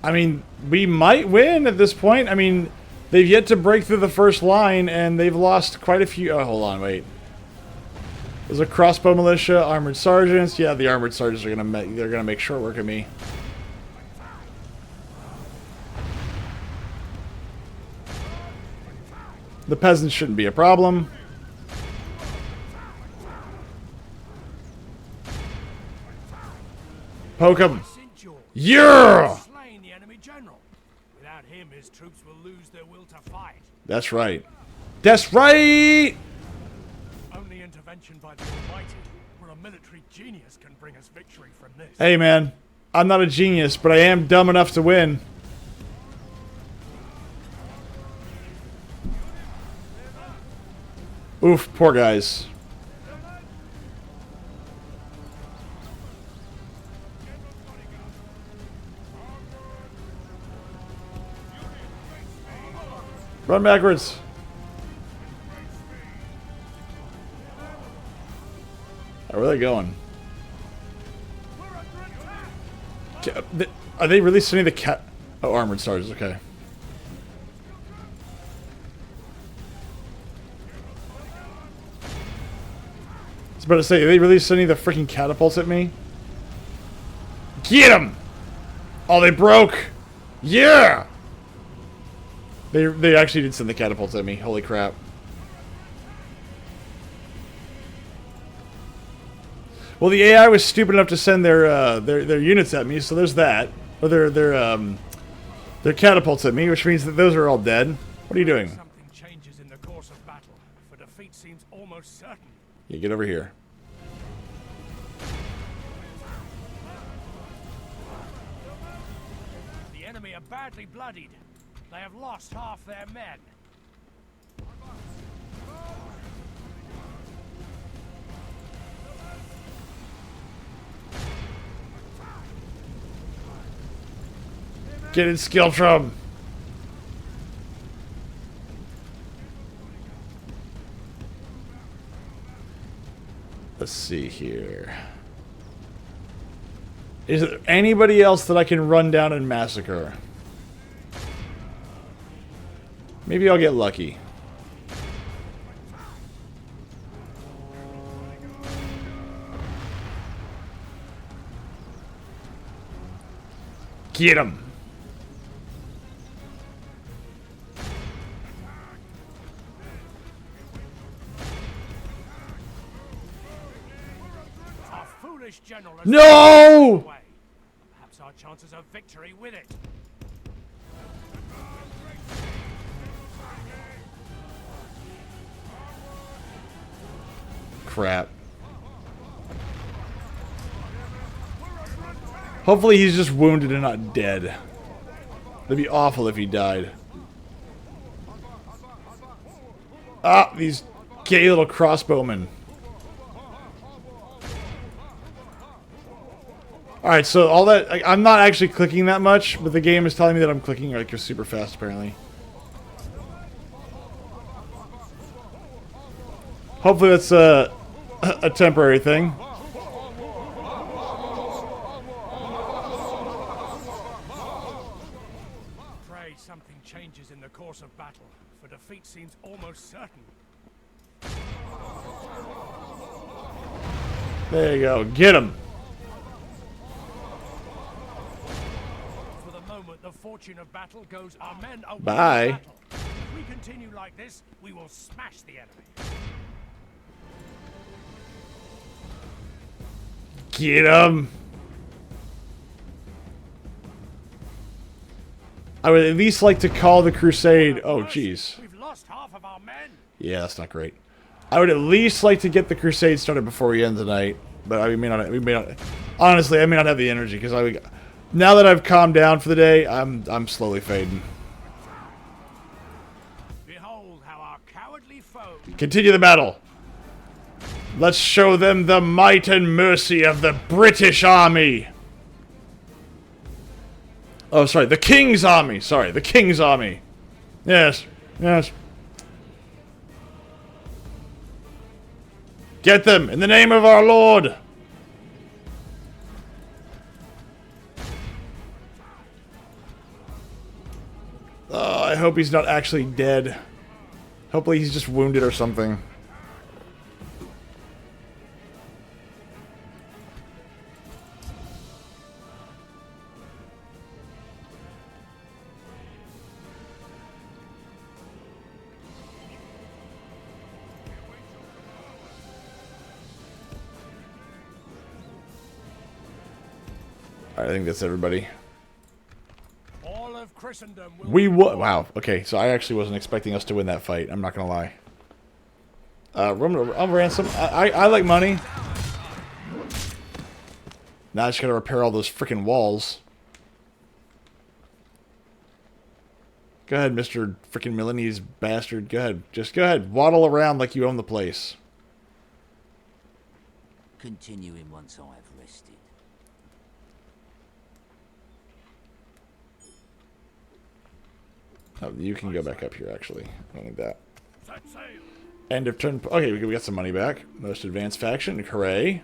I mean, we might win at this point. I mean, they've yet to break through the first line, and they've lost quite a few... Oh, hold on, wait. There's a crossbow militia, armored sergeants. Yeah, the armored sergeants are gonna make short work of me. The peasants shouldn't be a problem. Poke him. Yeah! Slain the enemy general. Without him, his troops will lose their will to fight. That's right. That's right! Only intervention by the Almighty, or a military genius, can bring us victory from this. Hey, man. I'm not a genius, but I am dumb enough to win. Oof, poor guys. Run backwards. Oh, where are they going? Are they really sending the cat? Oh, armored stars. Okay. I was about to say, are they really sending the freaking catapults at me? Get them! Oh, they broke! Yeah! They actually did send the catapults at me. Holy crap. Well, the AI was stupid enough to send their units at me, so there's that. Or their catapults at me, which means that those are all dead. What are you doing? Something changes in the course of battle, for defeat seems almost certain. Yeah, get over here. The enemy are badly bloodied. They have lost half their men. Get in, Skiltrum! Let's see here. Is there anybody else that I can run down and massacre? Maybe I'll get lucky. Get him! Our foolish general has No! away. Perhaps our chances of victory with it. Crap. Hopefully he's just wounded and not dead. That'd be awful if he died. Ah, these gay little crossbowmen. Alright, so all that... I'm not actually clicking that much, but the game is telling me that I'm clicking like super fast, apparently. Hopefully that's a temporary thing. Pray something changes in the course of battle, for defeat seems almost certain. There you go. Get him. For the moment, the fortune of battle goes our men away. Bye. From battle. If we continue like this, we will smash the enemy. Get him. I would at least like to call the crusade. Oh, jeez. We've lost half of our men. Yeah, that's not great. I would at least like to get the crusade started before we end tonight. But we may not. Honestly, I may not have the energy because now that I've calmed down for the day, I'm slowly fading. Behold how our cowardly foe. Continue the battle. Let's show them the might and mercy of the British Army. Oh, sorry, the King's Army. Sorry, the King's Army. Yes, yes. Get them in the name of our Lord. Oh, I hope he's not actually dead. Hopefully he's just wounded or something. I think that's everybody. All of Christendom will Wow. Okay, so I actually wasn't expecting us to win that fight. I'm not gonna lie. Roman ransom. I like money. Now I just gotta repair all those freaking walls. Go ahead, Mr. freaking Milanese bastard. Go ahead. Just go ahead. Waddle around like you own the place. Continuing once I have rested. Oh, you can go back up here, actually. I don't need that. Set sail. End of turn. Okay, we got some money back. Most advanced faction. Hooray.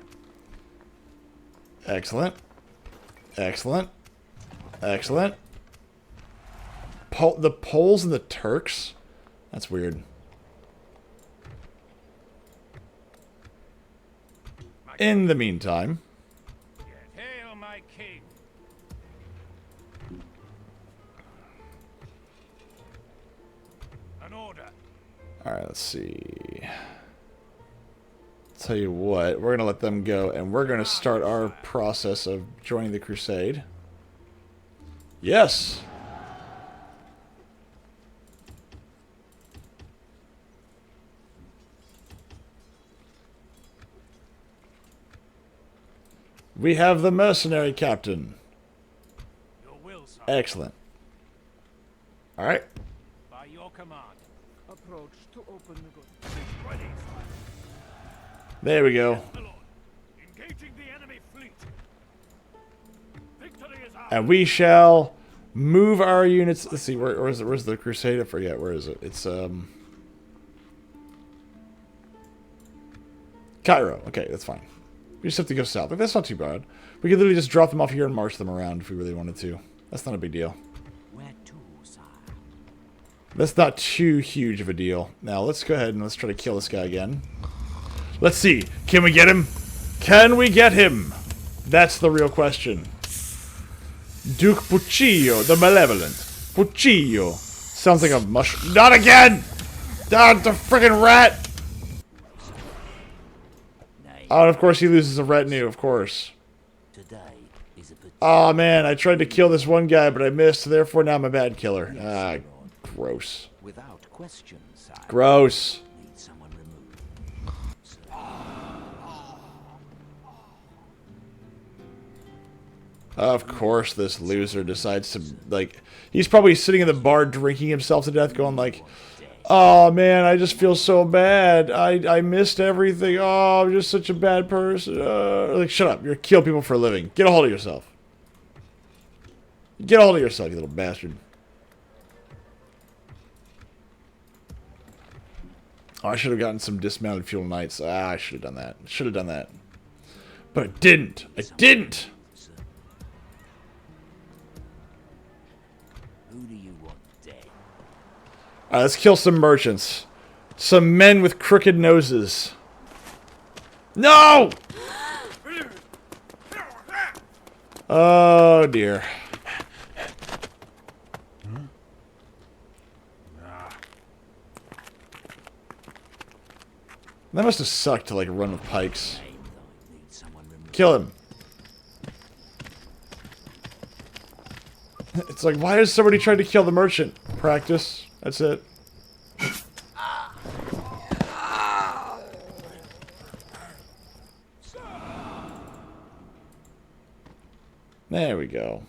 Excellent. Excellent. Excellent. The Poles and the Turks? That's weird. In the meantime... Yet hail my king. An order. Alright, let's see. Tell you what, we're going to let them go, and we're going to start our process of joining the crusade. Yes! We have the mercenary captain. Your will, sire. Excellent. Alright. By your command. Approach to open the Ready, sire. There we go. My lord. Engaging the enemy fleet. Victory is ours. And we shall move our units. Let's see, where's the crusade? I forget. Where is it? It's Cairo. Okay, that's fine. We just have to go south. Like, that's not too bad. We could literally just drop them off here and march them around if we really wanted to. That's not a big deal. Where to, sire? That's not too huge of a deal. Now, let's go ahead and let's try to kill this guy again. Let's see. Can we get him? Can we get him? That's the real question. Duke Puccio, the Malevolent. Puccio. Sounds like a mushroom. Not again! Ah, the friggin' rat! Oh, and of course he loses a retinue, of course. Today is a Oh man, I tried to kill this one guy, but I missed, so therefore now I'm a bad killer. Ah, gross. without question, sire. Gross. Need someone removed. Of course this loser decides to, like, he's probably sitting in the bar drinking himself to death going like, oh man, I just feel so bad. I missed everything. Oh, I'm just such a bad person. Like, shut up. You're killing people for a living. Get a hold of yourself. Get a hold of yourself, you little bastard. Oh, I should have gotten some dismounted fuel knights. Ah, I should have done that. Should have done that. But I didn't. I didn't. Who do you want dead? Alright, let's kill some merchants. Some men with crooked noses. No! Oh, dear. That must have sucked to, like, run with pikes. Need someone removed. Kill him. It's like, why is somebody trying to kill the merchant? Practice. That's it. There we go.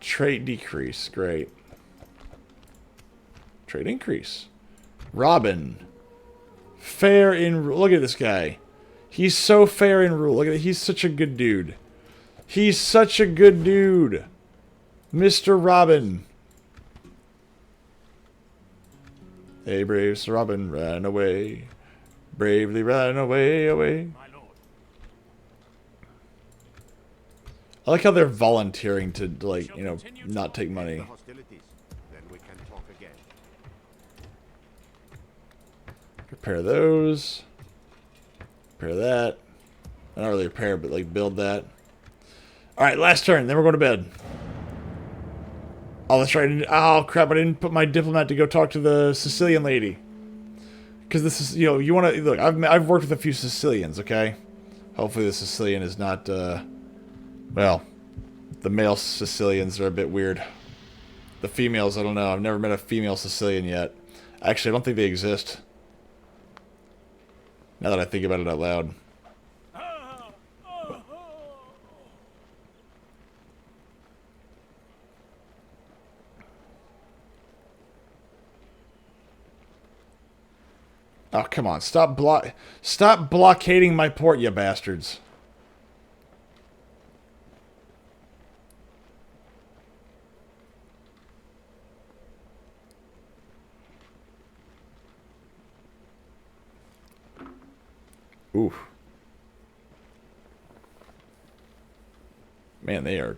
Trait decrease. Great. Trait increase. Robin. Fair in... Look at this guy. He's so fair in rule. Look at it. He's such a good dude. He's such a good dude. Mr. Robin. Hey, brave Sir Robin, ran away. Bravely ran away, away. My lord. I like how they're volunteering to, like, you know, not take money. The hostilities. Then we can talk again. Repair those. Repair that. Not really repair, but, like, build that. Alright, last turn. Then we're going to bed. Oh, that's right. Oh, crap. I didn't put my diplomat to go talk to the Sicilian lady. Because this is, you know, you want to... Look, I've worked with a few Sicilians, okay? Hopefully the Sicilian is not, well, the male Sicilians are a bit weird. The females, I don't know. I've never met a female Sicilian yet. Actually, I don't think they exist. Now that I think about it out loud. Oh, come on. Stop blockading my port, you bastards. Oof. Man, there's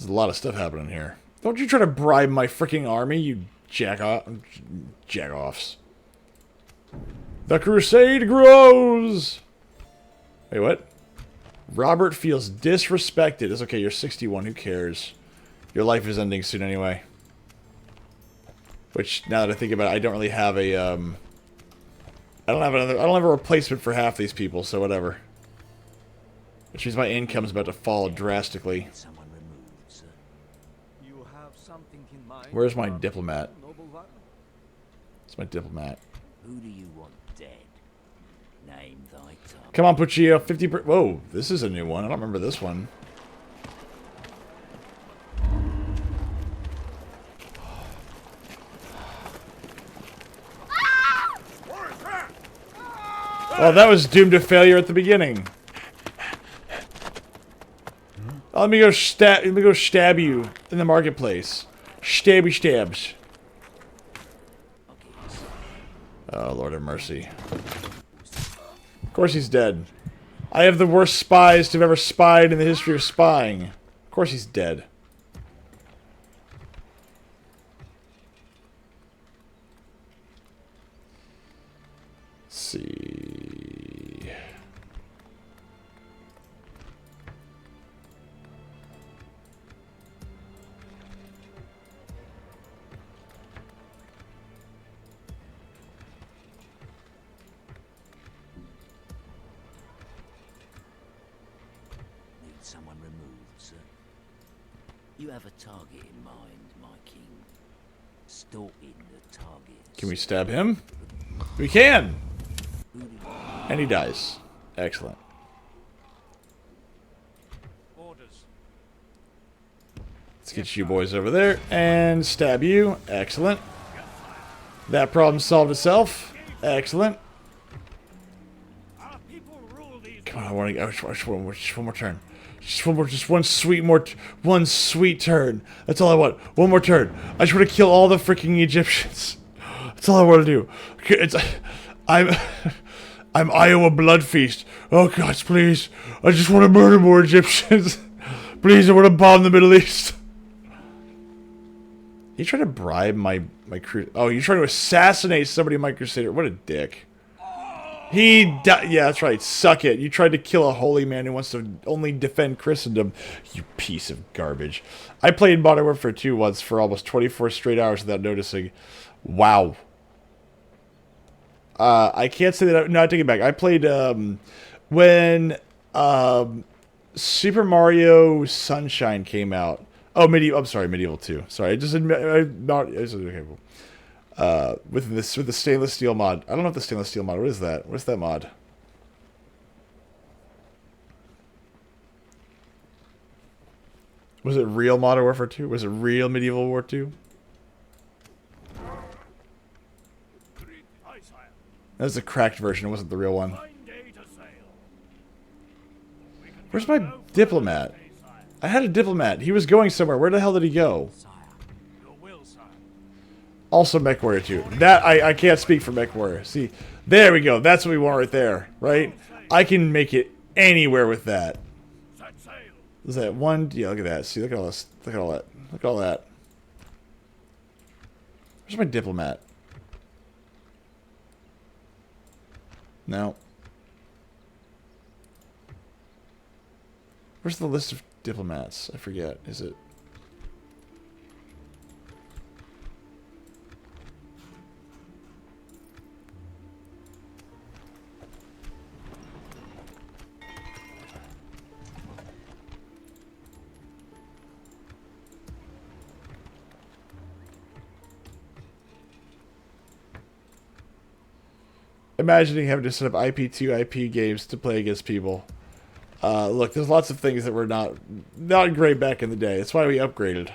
a lot of stuff happening here. Don't you try to bribe my freaking army, you jack-offs. The crusade grows! Wait, what? Robert feels disrespected. It's okay, you're 61, who cares? Your life is ending soon anyway. Which, now that I think about it, I don't really have a, I don't have a replacement for half these people, so whatever. Which means my income's about to fall drastically. Someone removed, sir. You have something in mind? Where's my diplomat? Noble one? It's my diplomat. Who do you want dead? Name thy tongue. Come on, Puccio, 50%. Whoa, this is a new one. I don't remember this one. Well, that was doomed to failure at the beginning. Oh, let me go stab you in the marketplace. Stabby stabs. Oh, Lord have mercy. Of course he's dead. I have the worst spies to have ever spied in the history of spying. Of course he's dead. Let's see. Need someone removed, sir. You have a target in mind, my king. Stalking the target. Can we stab him? We can! Who do you And he dies. Excellent. Orders. Let's get you boys over there and stab you. Excellent. That problem solved itself. Excellent. Our people rule these. Come on, I want to go. Just one more turn. Just one sweet turn. That's all I want. One more turn. I just want to kill all the freaking Egyptians. That's all I want to do. I'm Iowa Blood Feast. Oh gosh, please. I just want to murder more Egyptians. Please, I want to bomb the Middle East. You trying to bribe my crew? Oh, you're trying to assassinate somebody in my Crusader. What a dick. He died. Yeah, that's right. Suck it. You tried to kill a holy man who wants to only defend Christendom. You piece of garbage. I played Modern Warfare 2 once for almost 24 straight hours without noticing. Wow. I can't say that. No, I take it back. I played when Super Mario Sunshine came out. Oh, I'm sorry, Medieval 2. Sorry, I just not. It's okay. With the stainless steel mod. I don't know if the stainless steel mod. What is that? What's that mod? Was it real Modern Warfare 2? Was it real Medieval War 2? Aye, sire. That was a cracked version. It wasn't the real one. Fine day to sail. Where's my diplomat? I had a diplomat. He was going somewhere. Where the hell did he go? Your will, sire. Also MechWarrior 2. That, I can't speak for MechWarrior. See, there we go. That's what we want right there, right? I can make it anywhere with that. Set sail. Is that one? Yeah, look at that. See, look at all this. Look at all that. Look at all that. Where's my diplomat? No. Where's the list of diplomats? I forget. Is it? imagining having to set up IP2 IP games to play against people. Look, there's lots of things that were not great back in the day. That's why we upgraded.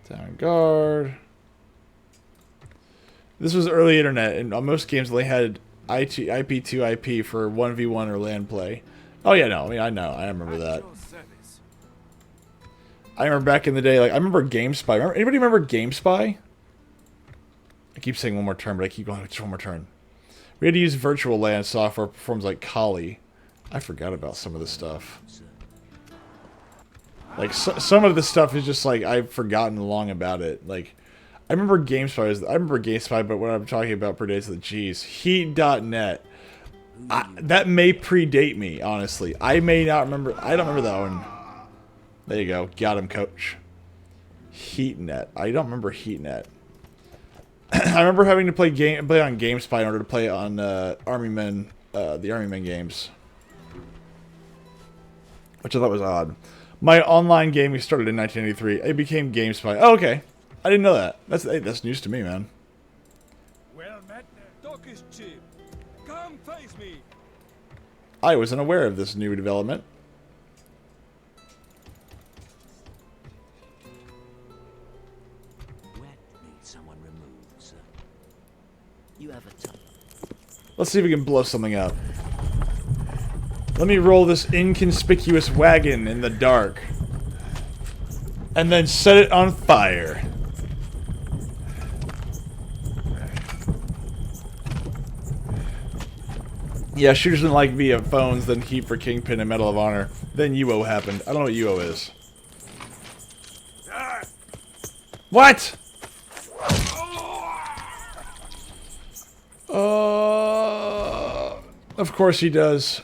Town guard. This was early internet, and on most games they had IP2 IP for 1v1 or LAN play. Oh yeah, no, I mean, I know, I remember that. I remember back in the day, like I remember GameSpy. Anybody remember GameSpy? I keep saying one more turn, but I keep going just one more turn. We had to use virtual LAN software platforms like Kali. I forgot about some of this stuff. Like, some of the stuff is just, like, I've forgotten long about it. Like, I remember GameSpy, but what I'm talking about predates the G's. Heat.net. That may predate me, honestly. I may not remember. I don't remember that one. There you go. Got him, coach. HeatNet. I don't remember HeatNet. I remember having to play on GameSpy in order to play on the Army Men games. Which I thought was odd. My online gaming started in 1983. It became GameSpy. Oh, okay. I didn't know that. That's news to me, man. Well met. Talk is cheap. Come face me. I wasn't aware of this new development. Wet needs someone removed, sir. You have a tongue. Let's see if we can blow something up. Let me roll this inconspicuous wagon in the dark. And then set it on fire. Yeah, shooters didn't like via phones, then Heat for Kingpin and Medal of Honor. Then UO happened. I don't know what UO is. What? Of course he does.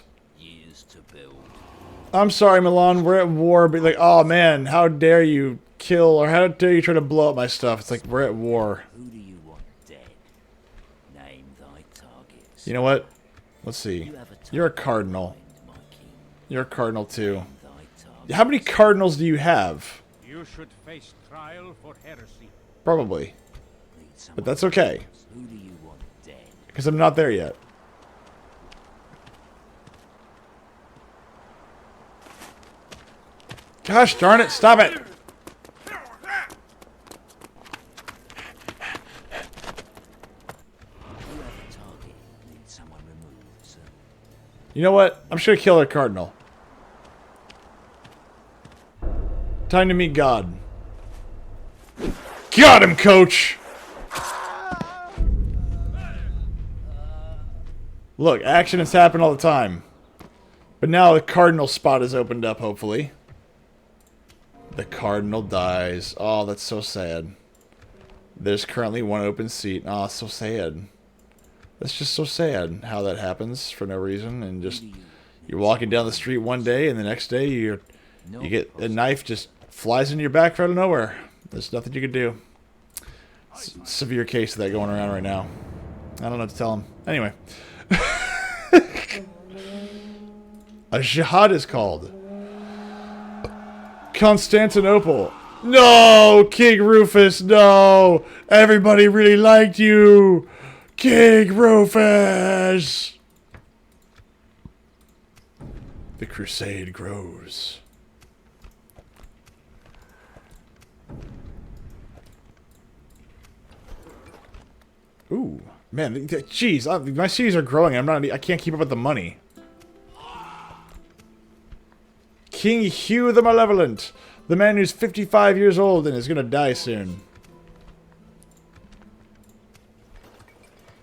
I'm sorry, Milan, we're at war, but like, oh man, how dare you kill, or how dare you try to blow up my stuff? It's like, we're at war. Who do you want dead? Name thy targets. You know what? Let's see. You have a You're a target cardinal. in mind, my king. You're a cardinal too. Name thy targets. How many cardinals do you have? You should face trial for heresy. Probably. Need someone But that's okay, Who do you want dead? because I'm not there yet. Gosh darn it, stop it! You have a target. Need someone removed, sir. You know what? I'm just gonna kill a cardinal. Time to meet God. Got him, coach! Look, accidents happen all the time. But now the cardinal spot is opened up, hopefully. The cardinal dies. Oh, that's so sad. There's currently one open seat. Oh, so sad. That's just so sad how that happens for no reason, and just you're walking down the street one day and the next day you get a knife just flies into your back out of nowhere. There's nothing you can do. Severe case of that going around right now. I don't know what to tell him. Anyway. A jihad is called. Constantinople. No, King Rufus, no. Everybody really liked you. King Rufus. The crusade grows. Ooh, man, jeez, my cities are growing. I can't keep up with the money. King Hugh the Malevolent, the man who's 55 years old and is gonna die soon.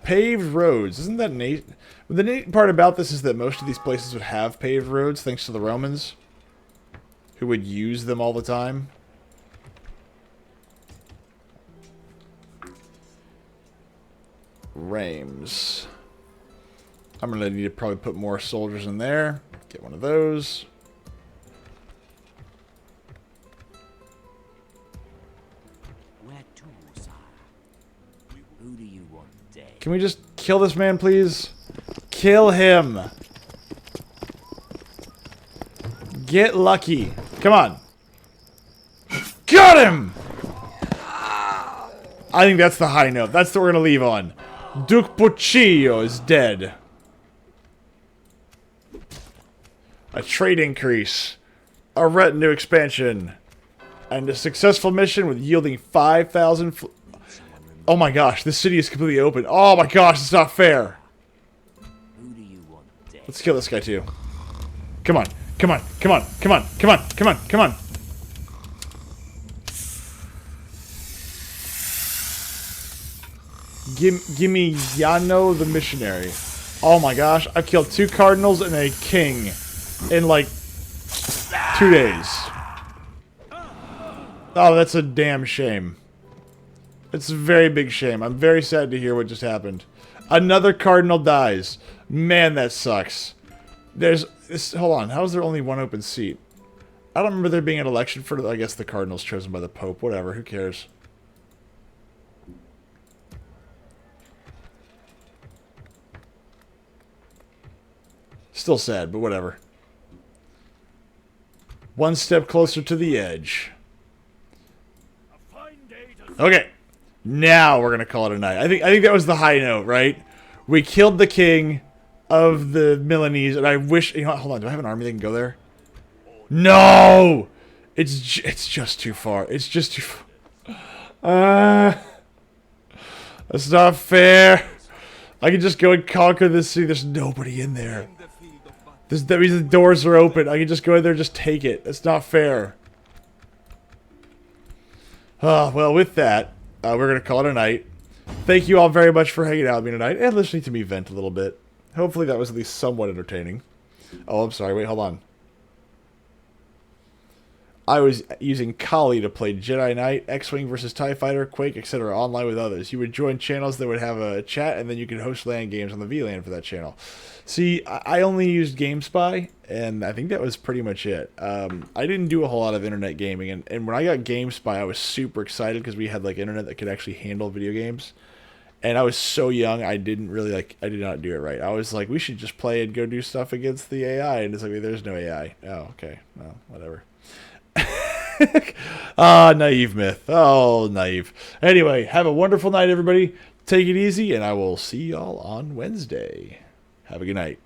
Paved roads, isn't that neat? The neat part about this is that most of these places would have paved roads, thanks to the Romans, who would use them all the time. Reims. I'm gonna need to probably put more soldiers in there. Get one of those. Who do you want dead? Can we just kill this man, please? Kill him. Get lucky. Come on. Got him! I think that's the high note. That's what we're going to leave on. Duke Pochillo is dead. A trade increase. A retinue expansion. And a successful mission with yielding 5,000... Oh my gosh, this city is completely open. Oh my gosh, it's not fair. Who do you want dead? Let's kill this guy too. Come on, come on, come on, come on, come on, come on, come on. Give me Yano the missionary. Oh my gosh, I've killed 2 cardinals and a king in like 2 days. Oh, that's a damn shame. It's a very big shame. I'm very sad to hear what just happened. Another cardinal dies. Man, that sucks. There's this. Hold on. How is there only 1 open seat? I don't remember there being an election for, I guess, the cardinals chosen by the Pope. Whatever. Who cares? Still sad, but whatever. One step closer to the edge. Okay. Now we're gonna call it a night. I think that was the high note, right? We killed the king of the Milanese, and I wish. You know what, hold on. Do I have an army that can go there? No, it's just too far. It's just too far. That's not fair. I can just go and conquer this city. There's nobody in there. That means the doors are open. I can just go in there and just take it. That's not fair. Well, with that. We're going to call it a night. Thank you all very much for hanging out with me tonight and listening to me vent a little bit. Hopefully that was at least somewhat entertaining. Oh, I'm sorry. Wait, hold on. I was using Kali to play Jedi Knight, X-Wing versus TIE Fighter, Quake, etc. online with others. You would join channels that would have a chat, and then you could host LAN games on the VLAN for that channel. See, I only used GameSpy, and I think that was pretty much it. I didn't do a whole lot of internet gaming, and when I got GameSpy, I was super excited because we had like internet that could actually handle video games. And I was so young, I did not do it right. I was like, we should just play and go do stuff against the AI, and it's like, there's no AI. Oh, okay, well, whatever. Naive myth. Oh, naive. Anyway, have a wonderful night, everybody. Take it easy, and I will see y'all on Wednesday. Have a good night.